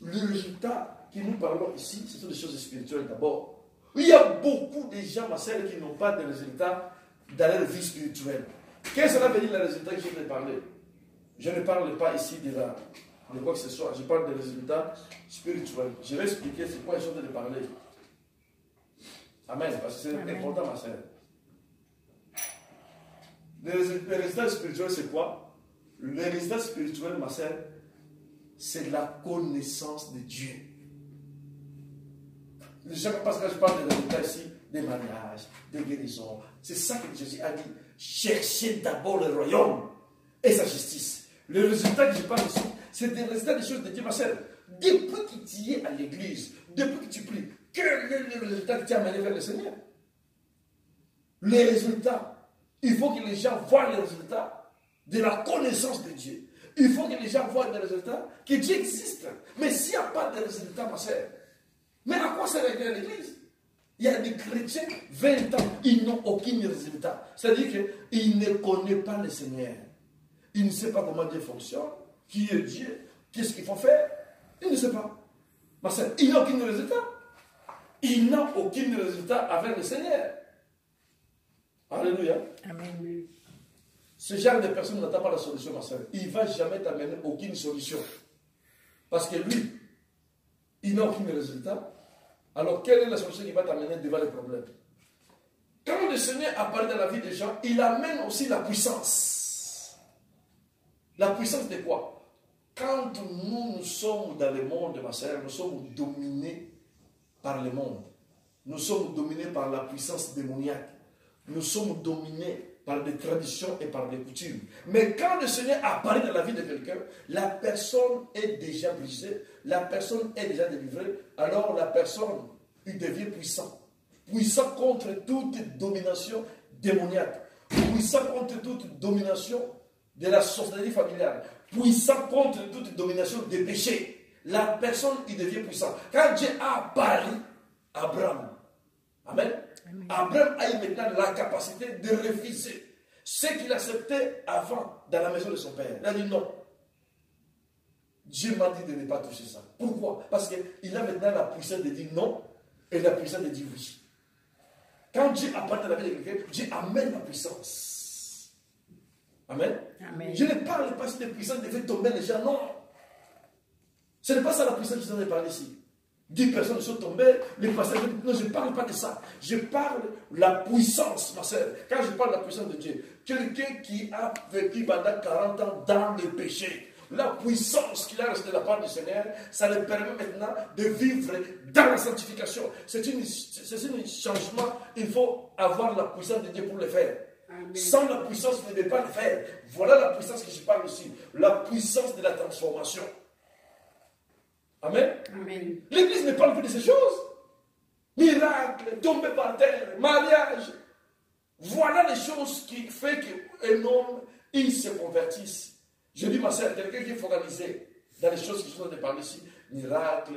les résultats que nous parlons ici, ce sont des choses spirituelles d'abord. Il y a beaucoup de gens, ma soeur, qui n'ont pas de résultats dans leur vie spirituelle. Qu'est-ce que cela veut dire, les résultats que je viens de parler? Je ne parle pas ici de quoi que ce soit, je parle des résultats spirituels. Je vais expliquer c'est quoi je suis en train de parler. Amen, parce que c'est important, ma soeur. Les résultats spirituels, c'est quoi? Les résultats spirituels, ma soeur, c'est la connaissance de Dieu. Parce que je parle des résultats ici, des mariages, des guérisons. C'est ça que Jésus a dit. Cherchez d'abord le royaume et sa justice. Le résultat que je parle ici, c'est des résultats des choses de Dieu, ma soeur. Depuis que tu es à l'église, depuis que tu pries, quel est le résultat qui t'a amené vers le Seigneur? Les résultats. Il faut que les gens voient les résultats de la connaissance de Dieu. Il faut que les gens voient les résultats que Dieu existe. Mais s'il n'y a pas de résultats, ma soeur, mais à quoi sert l'église? Il y a des chrétiens, 20 ans, ils n'ont aucun résultat. C'est-à-dire qu'ils ne connaissent pas le Seigneur. Ils ne savent pas comment Dieu fonctionne, qui est Dieu, qu'est-ce qu'il faut faire. Ils ne savent pas. Ma soeur, ils n'ont aucun résultat. Ils n'ont aucun résultat avec le Seigneur. Alléluia. Amen. Ce genre de personne n'attend pas la solution, ma soeur. Il ne va jamais t'amener aucune solution. Parce que lui, il n'a aucun résultat. Alors, quelle est la solution qui va t'amener devant les problèmes? Quand le Seigneur apparaît dans la vie des gens, il amène aussi la puissance. La puissance de quoi? Quand nous sommes dans le monde, ma soeur, nous sommes dominés par le monde. Nous sommes dominés par la puissance démoniaque. Nous sommes dominés par des traditions et par des coutumes. Mais quand le Seigneur apparaît dans la vie de quelqu'un, la personne est déjà brisée, la personne est déjà délivrée, alors la personne, il devient puissant. Puissant contre toute domination démoniaque, puissant contre toute domination de la sorcellerie familiale, puissant contre toute domination des péchés. La personne, il devient puissant. Quand Dieu a apparu à Abraham, amen. Amen. Abraham a eu maintenant la capacité de refuser ce qu'il acceptait avant dans la maison de son père. Il a dit non. Dieu m'a dit de ne pas toucher ça. Pourquoi? Parce qu'il a maintenant la puissance de dire non et la puissance de dire oui. Quand Dieu apparaît dans la vie de quelqu'un, Dieu amène la puissance. Amen. Amen. Je ne parle pas de puissance de faire tomber les gens, non. Ce n'est pas ça la puissance que je viens de parler ici. 10 personnes sont tombées, les pasteurs, non, je ne parle pas de ça. Je parle de la puissance, ma soeur. Quand je parle de la puissance de Dieu, quelqu'un qui a vécu pendant 40 ans dans le péché, la puissance qu'il a reçue de la part du Seigneur, ça lui permet maintenant de vivre dans la sanctification. C'est un changement, il faut avoir la puissance de Dieu pour le faire. Amen. Sans la puissance, vous ne pouvez pas le faire. Voilà la puissance que je parle ici, la puissance de la transformation. Amen. Amen. L'Église ne parle plus de ces choses. Miracle, tomber par terre, mariage. Voilà les choses qui font qu'un homme, il se convertisse. Je dis, ma soeur, quelqu'un qui est focalisé dans les choses qui sont de parler ici, miracle,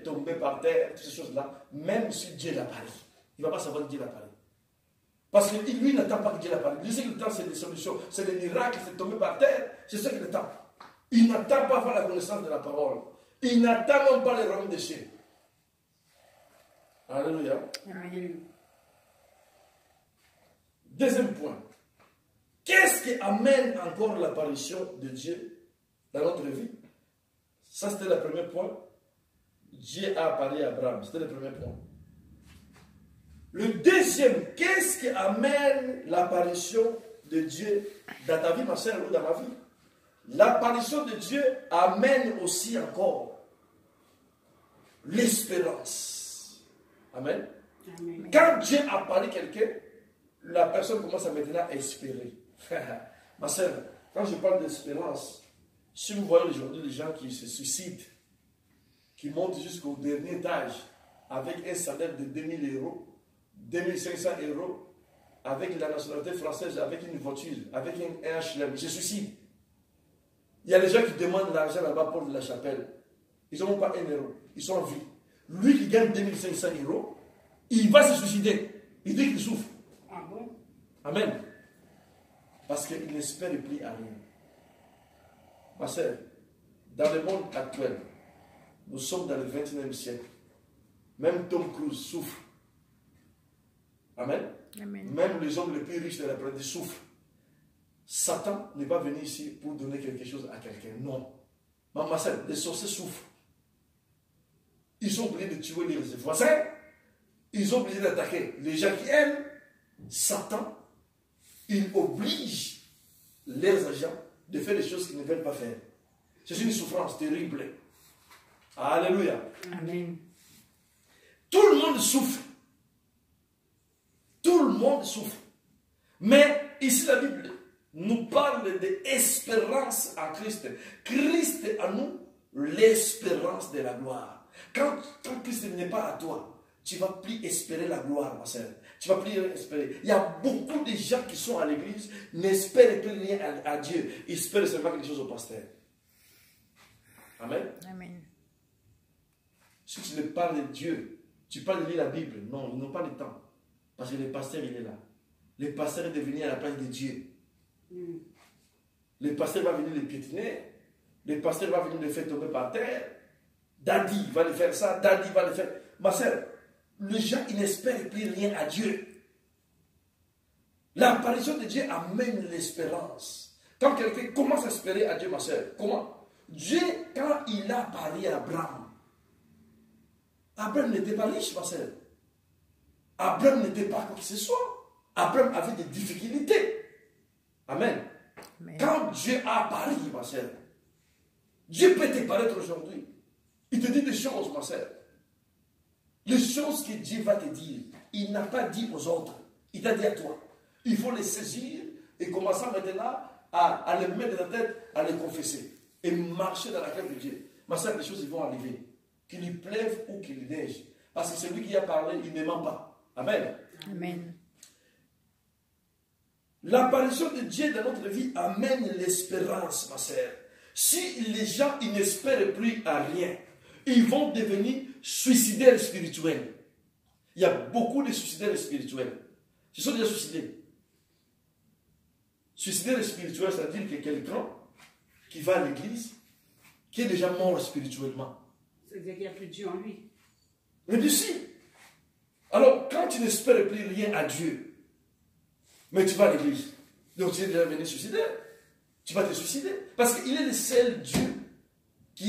tomber par terre, toutes ces choses-là, même si Dieu l'apparaît, il ne va pas savoir que Dieu l'a parlé. Parce que lui, il n'attend pas que Dieu l'a parlé. Lui, ce qu'il attend, c'est des solutions, c'est des miracles, c'est tomber par terre. C'est ce qu'il attend. Il n'attend pas avoir la connaissance de la parole. Il n'attend même pas les royaumes des cieux. Alléluia. Amen. Deuxième point. Qu'est-ce qui amène encore l'apparition de Dieu dans notre vie? Ça, c'était le premier point. Dieu a apparu à Abraham. C'était le premier point. Le deuxième, qu'est-ce qui amène l'apparition de Dieu dans ta vie, ma soeur, ou dans ma vie? L'apparition de Dieu amène aussi encore l'espérance. Amen. Amen. Quand Dieu apparaît quelqu'un, la personne commence à maintenant à espérer. Ma soeur, quand je parle d'espérance, si vous voyez aujourd'hui les gens qui se suicident, qui montent jusqu'au dernier étage avec un salaire de 2000 euros, 2500 euros, avec la nationalité française, avec une voiture, avec un HLM, ils se suicident. Il y a des gens qui demandent l'argent là-bas pour la chapelle. Ils n'ont pas 1 euro. Ils sont en vie. Lui qui gagne 2500 euros, il va se suicider. Il dit qu'il souffre. Ah bon? Amen. Parce qu'il n'espère plus à rien. Ma sœur, dans le monde actuel, nous sommes dans le 21e siècle. Même Tom Cruise souffre. Amen. Amen. Même les hommes les plus riches de la planète souffrent. Satan n'est pas venu ici pour donner quelque chose à quelqu'un. Non. Ma sœur, les sorciers souffrent. Ils sont obligés de tuer les voisins. Ils sont obligés d'attaquer les gens qui aiment. Satan, il oblige leurs agents de faire des choses qu'ils ne veulent pas faire. C'est une souffrance terrible. Alléluia. Amen. Tout le monde souffre. Tout le monde souffre. Mais ici la Bible nous parle d'espérance en Christ. Christ est à nous l'espérance de la gloire. Quand Christ n'est pas à toi, tu ne vas plus espérer la gloire, ma soeur. Tu ne vas plus espérer. Il y a beaucoup de gens qui sont à l'église, n'espèrent plus rien à Dieu. Ils espèrent seulement quelque chose au pasteur. Amen. Amen. Si tu ne parles de Dieu, tu parles de lire la Bible. Non, ils n'ont pas le temps. Parce que le pasteur, il est là. Le pasteur est devenu à la place de Dieu. Le pasteur va venir le piétiner. Le pasteur va venir le faire tomber par terre. Daddy va le faire ça. Daddy va le faire. Ma soeur, les gens, ils n'espèrent plus rien à Dieu. L'apparition de Dieu amène l'espérance. Quand quelqu'un commence à espérer à Dieu, ma soeur, comment? Dieu, quand il a parlé à Abraham, Abraham n'était pas riche, ma soeur. Abraham n'était pas quoi que ce soit. Abraham avait des difficultés. Amen. Amen. Quand Dieu a apparu, ma soeur, Dieu peut te paraître aujourd'hui. Il te dit des choses, ma soeur. Les choses que Dieu va te dire, il n'a pas dit aux autres. Il t'a dit à toi. Il faut les saisir et commencer maintenant à les mettre dans la tête, à les confesser. Et marcher dans la crainte de Dieu. Ma soeur, les choses ils vont arriver. Qu'il y pleuve ou qu'il y neige. Parce que celui qui a parlé, il ne ment pas. Amen. Amen. L'apparition de Dieu dans notre vie amène l'espérance, ma sœur. Si les gens ils n'espèrent plus à rien, ils vont devenir suicidaires spirituels. Il y a beaucoup de suicidaires spirituels. Ils sont déjà suicidés. Suicidaire spirituel, c'est-à-dire que quelqu'un qui va à l'église, qui est déjà mort spirituellement. C'est-à-dire qu'il n'y a plus de Dieu en lui. Mais bien sûr. Alors, quand tu n'espères plus rien à Dieu, mais tu vas à l'église, donc tu es déjà venu suicidaire, tu vas te suicider. Parce qu'il est le seul Dieu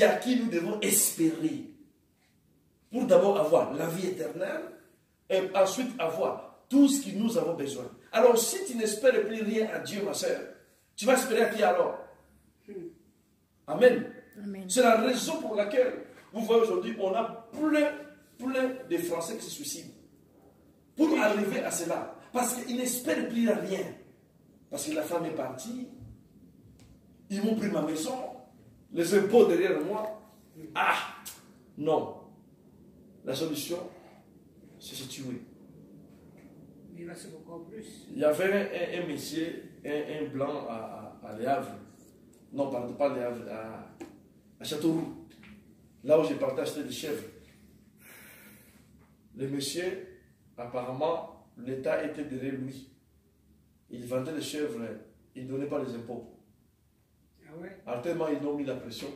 à qui nous devons espérer. Pour d'abord avoir la vie éternelle, et ensuite avoir tout ce que nous avons besoin. Alors, si tu n'espères plus rien à Dieu, ma soeur, tu vas espérer à qui alors? Amen. Amen. C'est la raison pour laquelle, vous voyez aujourd'hui, on a plein de Français qui se suicident. Pour arriver à cela. Parce qu'ils n'espèrent plus à rien. Parce que la femme est partie. Ils m'ont pris ma maison. Les impôts derrière moi. Ah! Non. La solution, c'est se tuer. Mais il va se faire encore plus. Il y avait un monsieur, un blanc à Les Havres. Non, pardon, pas Les Havres, à Châteauroux. Là où j'ai parti acheter des chèvres. Le monsieur apparemment, l'État était derrière lui. Il vendait les chèvres, il ne donnait pas les impôts. Ah ouais? Alors tellement ils ont mis la pression,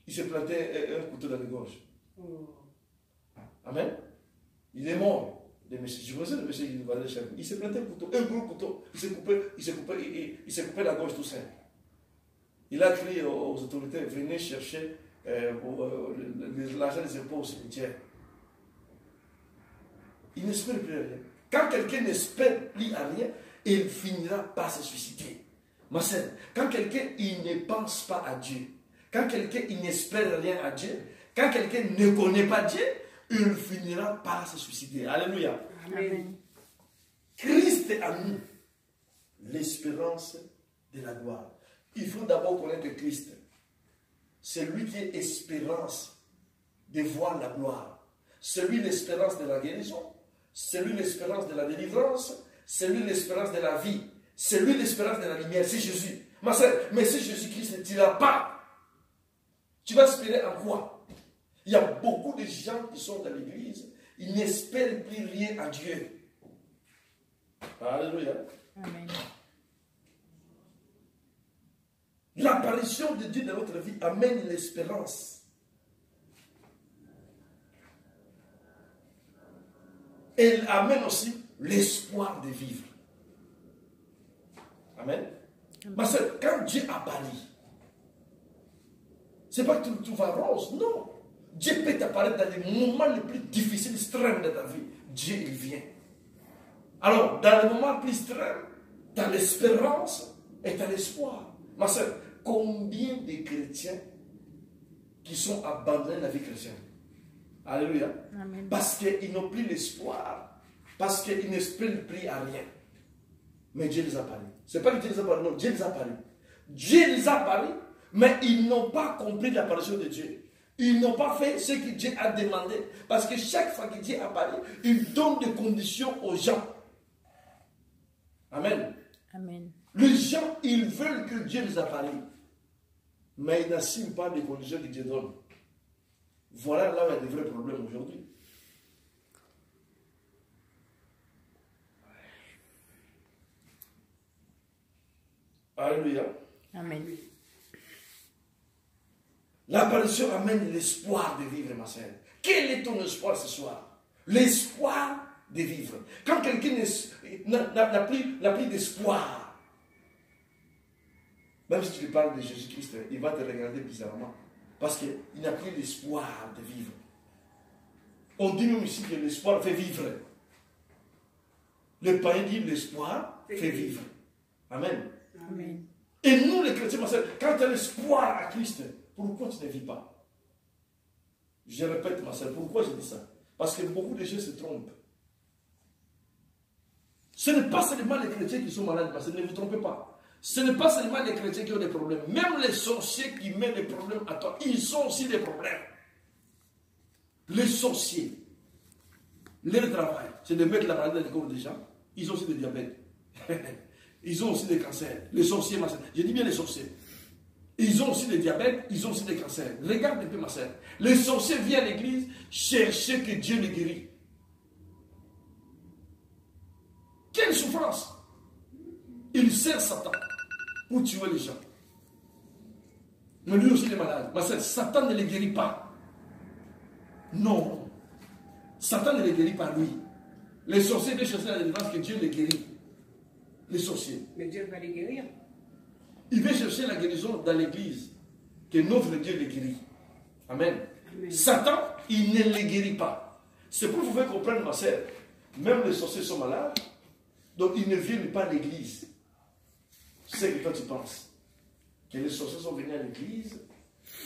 il s'est planté un couteau dans la gorge. Oh. Amen. Il est mort. Je connaissais le monsieur qui vendait les chèvres. Il s'est planté un couteau, un gros couteau. Il s'est coupé la gorge tout seul. Il a crié aux autorités, venez chercher l'argent des impôts au cimetière. Il n'espère plus à rien. Quand quelqu'un n'espère plus à rien, il finira par se suicider. Ma sœur, quand quelqu'un il ne pense pas à Dieu, quand quelqu'un il n'espère rien à Dieu, quand quelqu'un ne connaît pas Dieu, il finira par se suicider. Alléluia. Amen. Christ est en nous, l'espérance de la gloire. Il faut d'abord connaître Christ. C'est lui qui est espérance de voir la gloire. C'est lui l'espérance de la guérison. C'est lui l'espérance de la délivrance. C'est lui l'espérance de la vie. C'est lui l'espérance de la lumière. C'est Jésus. Ma soeur, mais si Jésus-Christ ne t'ira pas, tu vas espérer en quoi? Il y a beaucoup de gens qui sont dans l'église, ils n'espèrent plus rien à Dieu. Alléluia. Amen. L'apparition de Dieu dans notre vie amène l'espérance. Elle amène aussi l'espoir de vivre. Amen. Parce que quand Dieu apparaît, ce n'est pas que tout va rose, non. Dieu peut t'apparaître dans les moments les plus difficiles, extrêmes de ta vie. Dieu, il vient. Alors, dans les moments plus extrêmes, tu as l'espérance et tu as l'espoir. Ma soeur, combien de chrétiens qui sont abandonnés la vie chrétienne? Alléluia. Amen. Parce qu'ils n'ont plus l'espoir, parce qu'ils n'espèrent plus à rien. Mais Dieu les a parlé. Ce n'est pas que Dieu les a parlé, non, Dieu les a parlé. Dieu les a parlé, mais ils n'ont pas compris l'apparition de Dieu. Ils n'ont pas fait ce que Dieu a demandé. Parce que chaque fois que Dieu apparaît, il donne des conditions aux gens. Amen. Amen. Les gens, ils veulent que Dieu les apparaisse. Mais ils n'assument pas les conditions que Dieu donne. Voilà là où il y a des vrais problèmes aujourd'hui. Alléluia. Amen. L'apparition amène l'espoir de vivre, ma sœur. Quel est ton espoir ce soir? L'espoir de vivre. Quand quelqu'un n'a plus d'espoir, même si tu lui parles de Jésus-Christ, il va te regarder bizarrement. Parce qu'il n'a plus d'espoir de vivre. On dit même ici que l'espoir fait vivre. Le païen dit l'espoir fait vivre. Amen. Amen. Et nous les chrétiens, ma sœur, quand tu as l'espoir à Christ, pourquoi tu ne vis pas? Je répète, ma sœur, pourquoi je dis ça? Parce que beaucoup de gens se trompent. Ce n'est pas seulement les chrétiens qui sont malades, parce que ne vous trompez pas. Ce n'est pas seulement les chrétiens qui ont des problèmes. Même les sorciers qui mettent des problèmes à toi, ils ont aussi des problèmes. Les sorciers, leur travail, c'est de mettre la maladie dans le corps des gens. Ils ont aussi des diabètes. Ils ont aussi des cancers. Les sorciers, ma soeur. Je dis bien les sorciers. Ils ont aussi des diabètes, ils ont aussi des cancers. Regarde un peu, ma soeur. Les sorciers viennent à l'église chercher que Dieu les guérisse. Quelle souffrance! Il sert Satan pour tuer les gens. Mais lui aussi il est malade. Ma soeur, Satan ne les guérit pas. Non. Satan ne les guérit pas, lui. Les sorciers viennent chercher la délivrance que Dieu les guérit. Les sorciers. Mais Dieu va les guérir. Il veut chercher la guérison dans l'église. Que notre Dieu les guérit. Amen. Amen. Satan, il ne les guérit pas. C'est pour vous faire comprendre, ma sœur. Même les sorciers sont malades. Donc ils ne viennent pas à l'église. C'est que toi tu penses. Que les sorciers sont venus à l'église.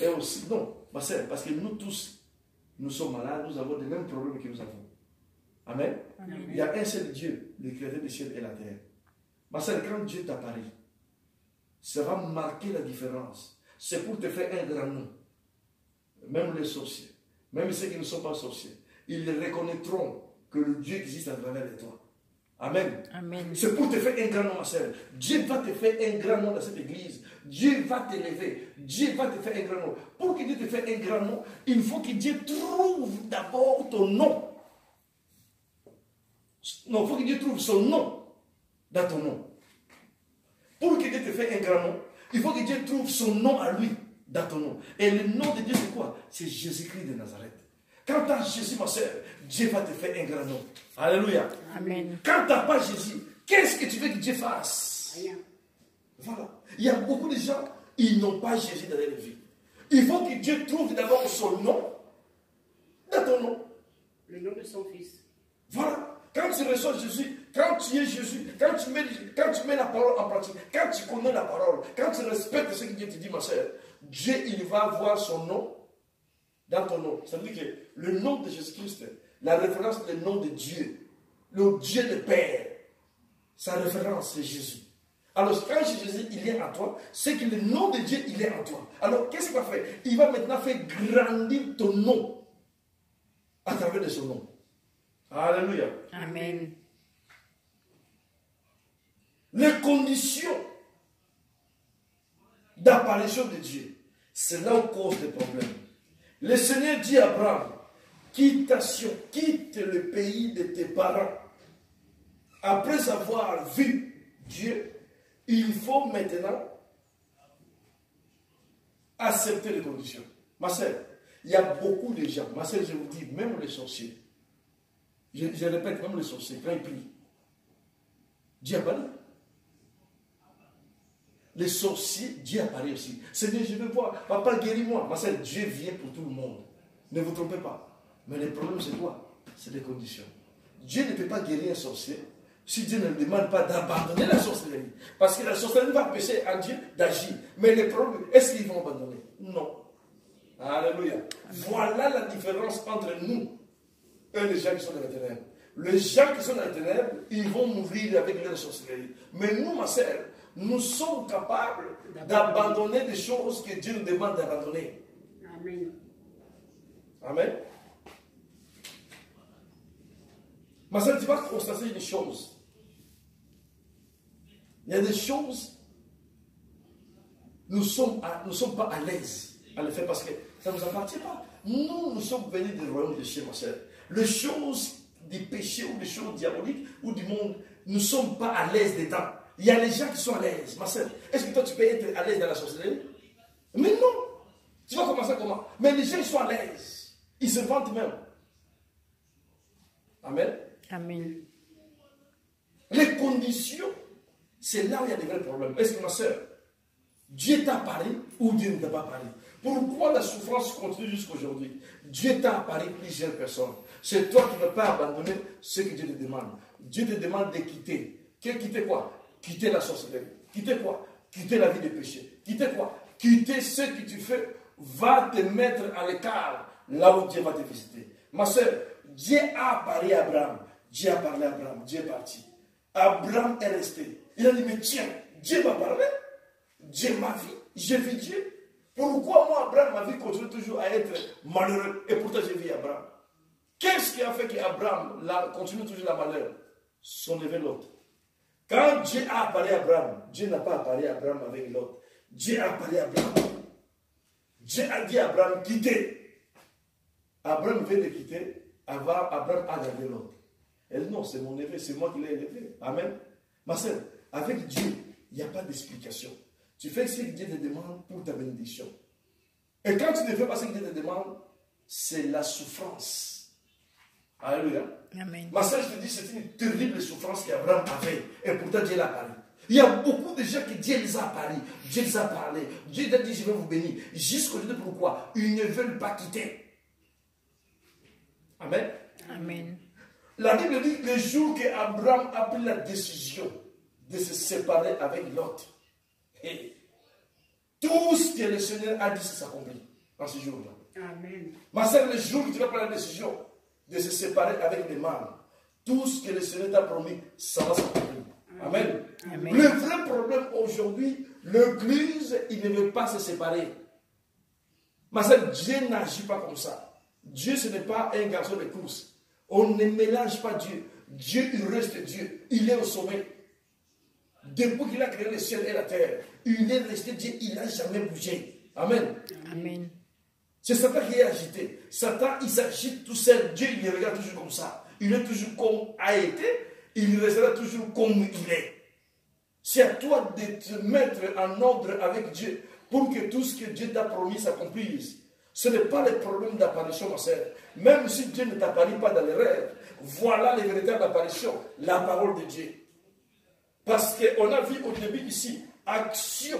Et aussi, non, ma sœur, parce que nous tous, nous sommes malades, nous avons les mêmes problèmes que nous avons. Amen. Amen. Il y a un seul Dieu, le créateur du ciel et la terre. Ma sœur, quand Dieu t'apparaît, ça va marquer la différence. C'est pour te faire un grand nom. Même les sorciers, même ceux qui ne sont pas sorciers, ils reconnaîtront que le Dieu existe à travers de toi. Amen. Amen. C'est pour te faire un grand nom, ma sœur. Dieu va te faire un grand nom dans cette église. Dieu va t'élever. Dieu va te faire un grand nom. Pour que Dieu te fasse un grand nom, il faut que Dieu trouve d'abord ton nom. Non, il faut que Dieu trouve son nom dans ton nom. Pour que Dieu te fasse un grand nom, il faut que Dieu trouve son nom à lui dans ton nom. Et le nom de Dieu, c'est quoi? C'est Jésus-Christ de Nazareth. Quand tu as Jésus, ma soeur, Dieu va te faire un grand nom. Alléluia. Amen. Quand tu n'as pas Jésus, qu'est-ce que tu veux que Dieu fasse? Rien. Voilà. Il y a beaucoup de gens, ils n'ont pas Jésus dans leur vie. Il faut que Dieu trouve d'abord son nom dans ton nom. Le nom de son fils. Voilà. Quand tu reçois Jésus, quand tu es Jésus, quand tu mets la parole en pratique, quand tu connais la parole, quand tu respectes ce que Dieu te dit, ma soeur, Dieu, il va avoir son nom dans ton nom. Ça veut dire que le nom de Jésus-Christ, la référence, le nom de Dieu, le Dieu le Père, sa référence, c'est Jésus. Alors, quand Jésus, il est en toi, c'est que le nom de Dieu, il est en toi. Alors, qu'est-ce qu'il va faire? Il va maintenant faire grandir ton nom à travers de son nom. Alléluia. Amen. Les conditions d'apparition de Dieu, c'est là où cause des problèmes. Le Seigneur dit à Abraham, quitte le pays de tes parents. Après avoir vu Dieu, il faut maintenant accepter les conditions. Ma soeur, il y a beaucoup de gens, ma soeur, je vous dis, même les sorciers, je répète, même les sorciers, quand ils prient, Dieu apparaît. Les sorciers, Dieu apparaît aussi. Seigneur, je veux voir, papa, guéris-moi. Ma soeur, Dieu vient pour tout le monde. Ne vous trompez pas. Mais le problème, c'est quoi? C'est les conditions. Dieu ne peut pas guérir un sorcier si Dieu ne lui demande pas d'abandonner la sorcellerie. Parce que la sorcellerie va empêcher à Dieu d'agir. Mais le problème, est-ce qu'ils vont abandonner? Non. Alléluia. Voilà la différence entre nous et les gens qui sont dans les ténèbres. Les gens qui sont dans les ténèbres, ils vont mourir avec leur sorcellerie. Mais nous, ma sœur, nous sommes capables d'abandonner des choses que Dieu nous demande d'abandonner. Amen. Amen. Ma sœur, tu vas constater des choses. Il y a des choses, nous ne sommes pas à l'aise à le faire parce que ça ne nous appartient pas. Nous sommes venus du royaume de Dieu, ma sœur. Les choses du péché ou des choses diaboliques ou du monde, nous ne sommes pas à l'aise dedans. Il y a les gens qui sont à l'aise, ma sœur. Est-ce que toi tu peux être à l'aise dans la sorcellerie? Mais non. Tu vas commencer comment? Mais les gens ils sont à l'aise. Ils se vantent même. Amen. Amen. Les conditions, c'est là où il y a des vrais problèmes. Est-ce que ma soeur, Dieu t'a parlé ou Dieu ne t'a pas parlé? Pourquoi la souffrance continue jusqu'à aujourd'hui? Dieu t'a parlé plusieurs personnes. C'est toi qui ne veux pas abandonner ce que Dieu te demande. Dieu te demande de quitter. Quitter quoi? Quitter la sorcellerie. Quitter quoi? Quitter la vie de péché. Quitter quoi? Quitter ce que tu fais va te mettre à l'écart là où Dieu va te visiter. Ma soeur, Dieu a parlé à Abraham. Dieu a parlé à Abraham. Dieu est parti. Abraham est resté. Il a dit, mais tiens, Dieu m'a parlé. Dieu m'a vu. J'ai vu Dieu. Pourquoi moi, Abraham, ma vie continue toujours à être malheureux et pourtant j'ai vu Abraham? Qu'est-ce qui a fait qu'Abraham continue toujours la malheur? Son éveil l'autre. Quand Dieu a parlé à Abraham, Dieu n'a pas parlé à Abraham avec l'autre. Dieu a parlé à Abraham. Dieu a dit à Abraham, quittez. Abraham vient de quitter. Abraham a gardé l'autre. Elle dit, non, c'est mon éveil, c'est moi qui l'ai élevé. Amen. Ma soeur, avec Dieu, il n'y a pas d'explication. Tu fais ce que Dieu te demande pour ta bénédiction. Et quand tu ne fais pas ce que Dieu te demande, c'est la souffrance. Alléluia. Amen. Ma soeur, je te dis, c'est une terrible souffrance qu'Abraham avait. Et pourtant, Dieu l'a parlé. Il y a beaucoup de gens que Dieu les a parlé. Dieu les a parlé. Dieu a dit, je vais vous bénir. Jusqu'aujourd'hui, pourquoi? Ils ne veulent pas quitter. Amen. Amen. La Bible dit, le jour qu'Abraham a pris la décision de se séparer avec l'autre, et tout ce que le Seigneur a dit, ça s'accomplit en ce jour-là. Amen. Ma soeur, le jour que tu vas prendre la décision de se séparer avec les mâles, tout ce que le Seigneur t'a promis, ça va s'accomplir. Amen. Amen. Le vrai problème aujourd'hui, l'Église, il ne veut pas se séparer. Ma soeur, Dieu n'agit pas comme ça. Dieu, ce n'est pas un garçon de course. On ne mélange pas Dieu. Dieu, il reste Dieu. Il est au sommet. Depuis qu'il a créé le ciel et la terre, il est resté Dieu, il n'a jamais bougé. Amen. Amen. C'est Satan qui est agité. Satan, il s'agite tout seul. Dieu, il le regarde toujours comme ça. Il est toujours comme a été, il restera toujours comme il est. C'est à toi de te mettre en ordre avec Dieu pour que tout ce que Dieu t'a promis s'accomplisse. Ce n'est pas le problème d'apparition, ma sœur. Même si Dieu ne t'apparaît pas dans les rêves, voilà les véritables apparitions, la parole de Dieu. Parce qu'on a vu au début ici, action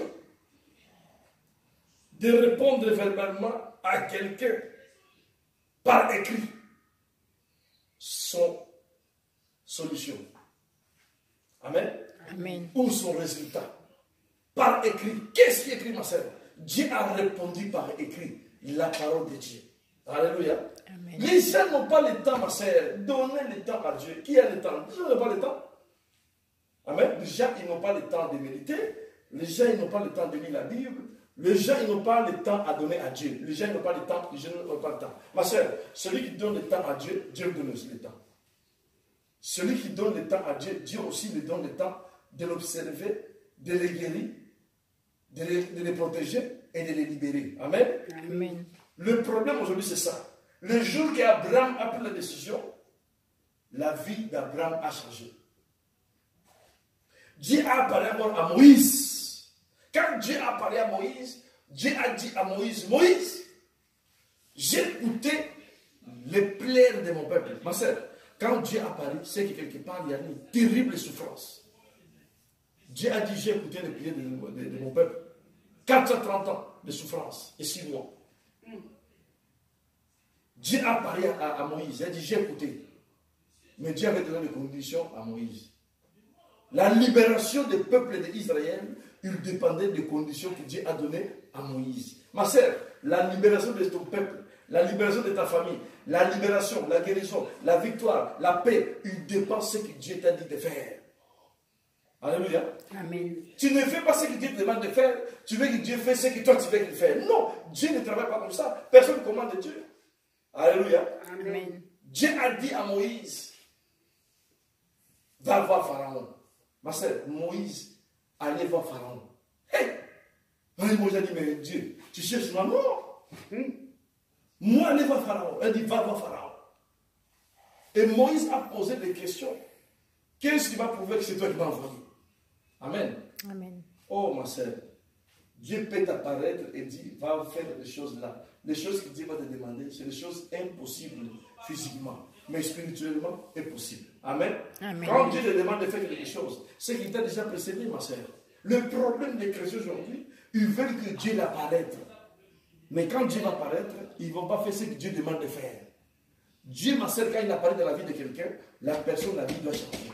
de répondre verbalement à quelqu'un par écrit. Son solution. Amen. Amen. Ou son résultat. Par écrit. Qu'est-ce qui est écrit, ma sœur? Dieu a répondu par écrit la parole de Dieu. Alléluia. Amen. Les gens n'ont pas le temps, ma sœur. Donnez le temps à Dieu. Qui a le temps? Dieu n'a pas le temps. Amen. Les gens, ils n'ont pas le temps de méditer. Les gens, ils n'ont pas le temps de lire la Bible. Les gens, ils n'ont pas le temps à donner à Dieu. Les gens, ils n'ont pas le temps. Les gens n'ont pas le temps. Ma sœur, celui qui donne le temps à Dieu, Dieu lui donne aussi le temps. Celui qui donne le temps à Dieu, Dieu aussi lui donne le temps de l'observer, de les guérir, de les protéger et de les libérer. Amen. Amen. Le problème aujourd'hui, c'est ça. Le jour qu'Abraham a pris la décision, la vie d'Abraham a changé. Dieu a parlé à Moïse. Quand Dieu a parlé à Moïse, Dieu a dit à Moïse, Moïse, j'ai écouté les plaies de mon peuple. Ma sœur, quand Dieu a parlé, c'est que quelque part, il y a une terrible souffrance. Dieu a dit, j'ai écouté les plaies de mon peuple. 430 ans de souffrance et 6 mois. Dieu a parlé à Moïse, il a dit, j'ai écouté. Mais Dieu avait donné des conditions à Moïse. La libération des peuples d'Israël, il dépendait des conditions que Dieu a données à Moïse. Ma sœur, la libération de ton peuple, la libération de ta famille, la libération, la guérison, la victoire, la paix, il dépend de ce que Dieu t'a dit de faire. Alléluia. Amen. Tu ne fais pas ce que Dieu te demande de faire, tu veux que Dieu fasse ce que toi tu veux qu'il fasse. Non, Dieu ne travaille pas comme ça. Personne ne commande Dieu. Alléluia. Amen. Dieu a dit à Moïse, va voir Pharaon. Ma sœur, Moïse, allez voir Pharaon. Hey! Moïse a dit, mais Dieu, tu cherches ma mort? Moi, allez voir Pharaon. Elle dit, va voir Pharaon. Et Moïse a posé des questions. Qu'est-ce qui va prouver que c'est toi qui m'as envoyé? Amen. Amen. Oh, ma sœur, Dieu peut t'apparaître et dire, va faire des choses là. Les choses que Dieu va te demander, c'est des choses impossibles physiquement, mais spirituellement impossibles. Amen. Amen. Quand Dieu te demande de faire quelque chose, c'est qu'il t'a déjà précédé, ma sœur. Le problème des chrétiens aujourd'hui, ils veulent que Dieu l'apparaître. Mais quand Dieu va apparaître, ils ne vont pas faire ce que Dieu demande de faire. Dieu, ma sœur, quand il apparaît dans la vie de quelqu'un, la personne, la vie doit changer.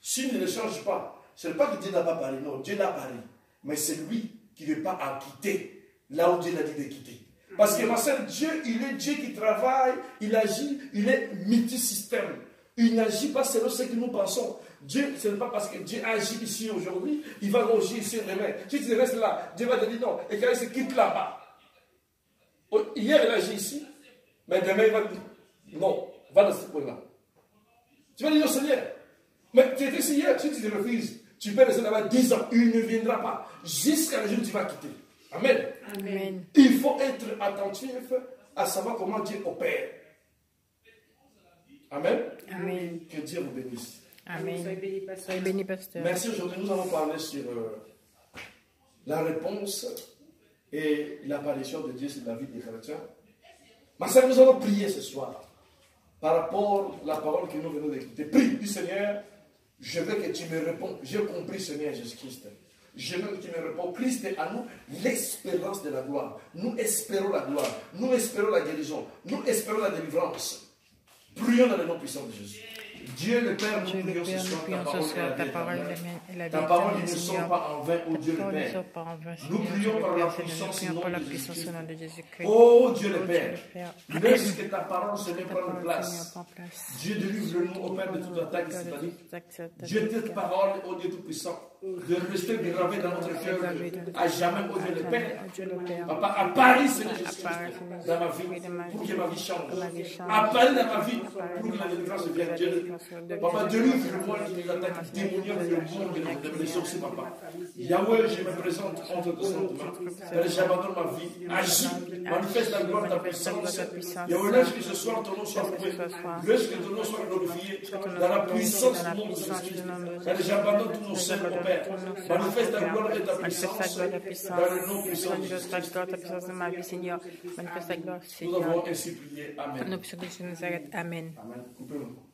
S'il ne le change pas, ce n'est pas que Dieu n'a pas parlé, non, Dieu l'a parlé. Mais c'est lui qui ne veut pas en quitter là où Dieu l'a dit de quitter. Parce que ma sœur, Dieu, il est Dieu qui travaille, il agit, il est multisystème. Il n'agit pas selon ce que nous pensons. Dieu, ce n'est pas parce que Dieu agit ici aujourd'hui, il va agir ici demain. Si tu restes là, Dieu va te dire non, et quand il se quitte là-bas. Hier, il agit ici, mais demain, il va te dire non, va dans ce point-là. Tu vas dire non, Seigneur, mais tu étais ici hier, si tu te refuses, tu peux rester là-bas 10 ans, il ne viendra pas, jusqu'à le jour où tu vas quitter. Amen. Amen. Il faut être attentif à savoir comment Dieu opère. Amen. Amen. Que Dieu vous bénisse. Amen. Soyez bénis, pasteur. Soyez béni, pasteur. Merci. Aujourd'hui, nous allons parler sur la réponse et l'apparition de Dieu sur la vie des chrétiens. Ma sœur, nous allons prier ce soir par rapport à la parole que nous venons d'écouter. Prie du Seigneur, je veux que tu me répondes. J'ai compris, Seigneur Jésus-Christ. Je veux que tu me réponds. Christ est à nous l'espérance de la gloire. Nous espérons la gloire. Nous espérons la guérison. Nous espérons la délivrance. Prions dans le nom puissant de Jésus. Dieu le Père, nous prions ce soir. Ta parole est la Ta parole ne sort pas en vain, ô Dieu le Père. Nous prions par la puissance de Jésus-Christ. Oh Dieu le Père, laisse que ta parole se mette en place. Dieu délivre-nous au Père de toute attaque satanique. Dieu, cette parole, ô Dieu Tout-Puissant, de rester gravée dans notre cœur à jamais, ô Dieu le Père. Papa, apparaît, Seigneur Jésus-Christ, dans ma vie, pour que ma vie change. Apparaît dans ma vie, pour que la délivrance vienne. Dieu, Papa, délivre-moi de l'attaque démoniaque du monde de mes sorciers, papa. Yahweh, je me présente contre tes saintes mains. Père, j'abandonne ma vie. Agis, manifeste la gloire de ta puissance. Yahweh, laisse que ce soir ton nom soit loué. Laisse que ton nom soit glorifié dans la puissance du nom de Jésus-Christ. Père, j'abandonne tous nos sœurs, mon Père. Manifeste la gloire de ta puissance dans le nom puissant de Jésus-Christ. Nous avons ainsi prié. Amen. Amen. Amen. Coupez-le.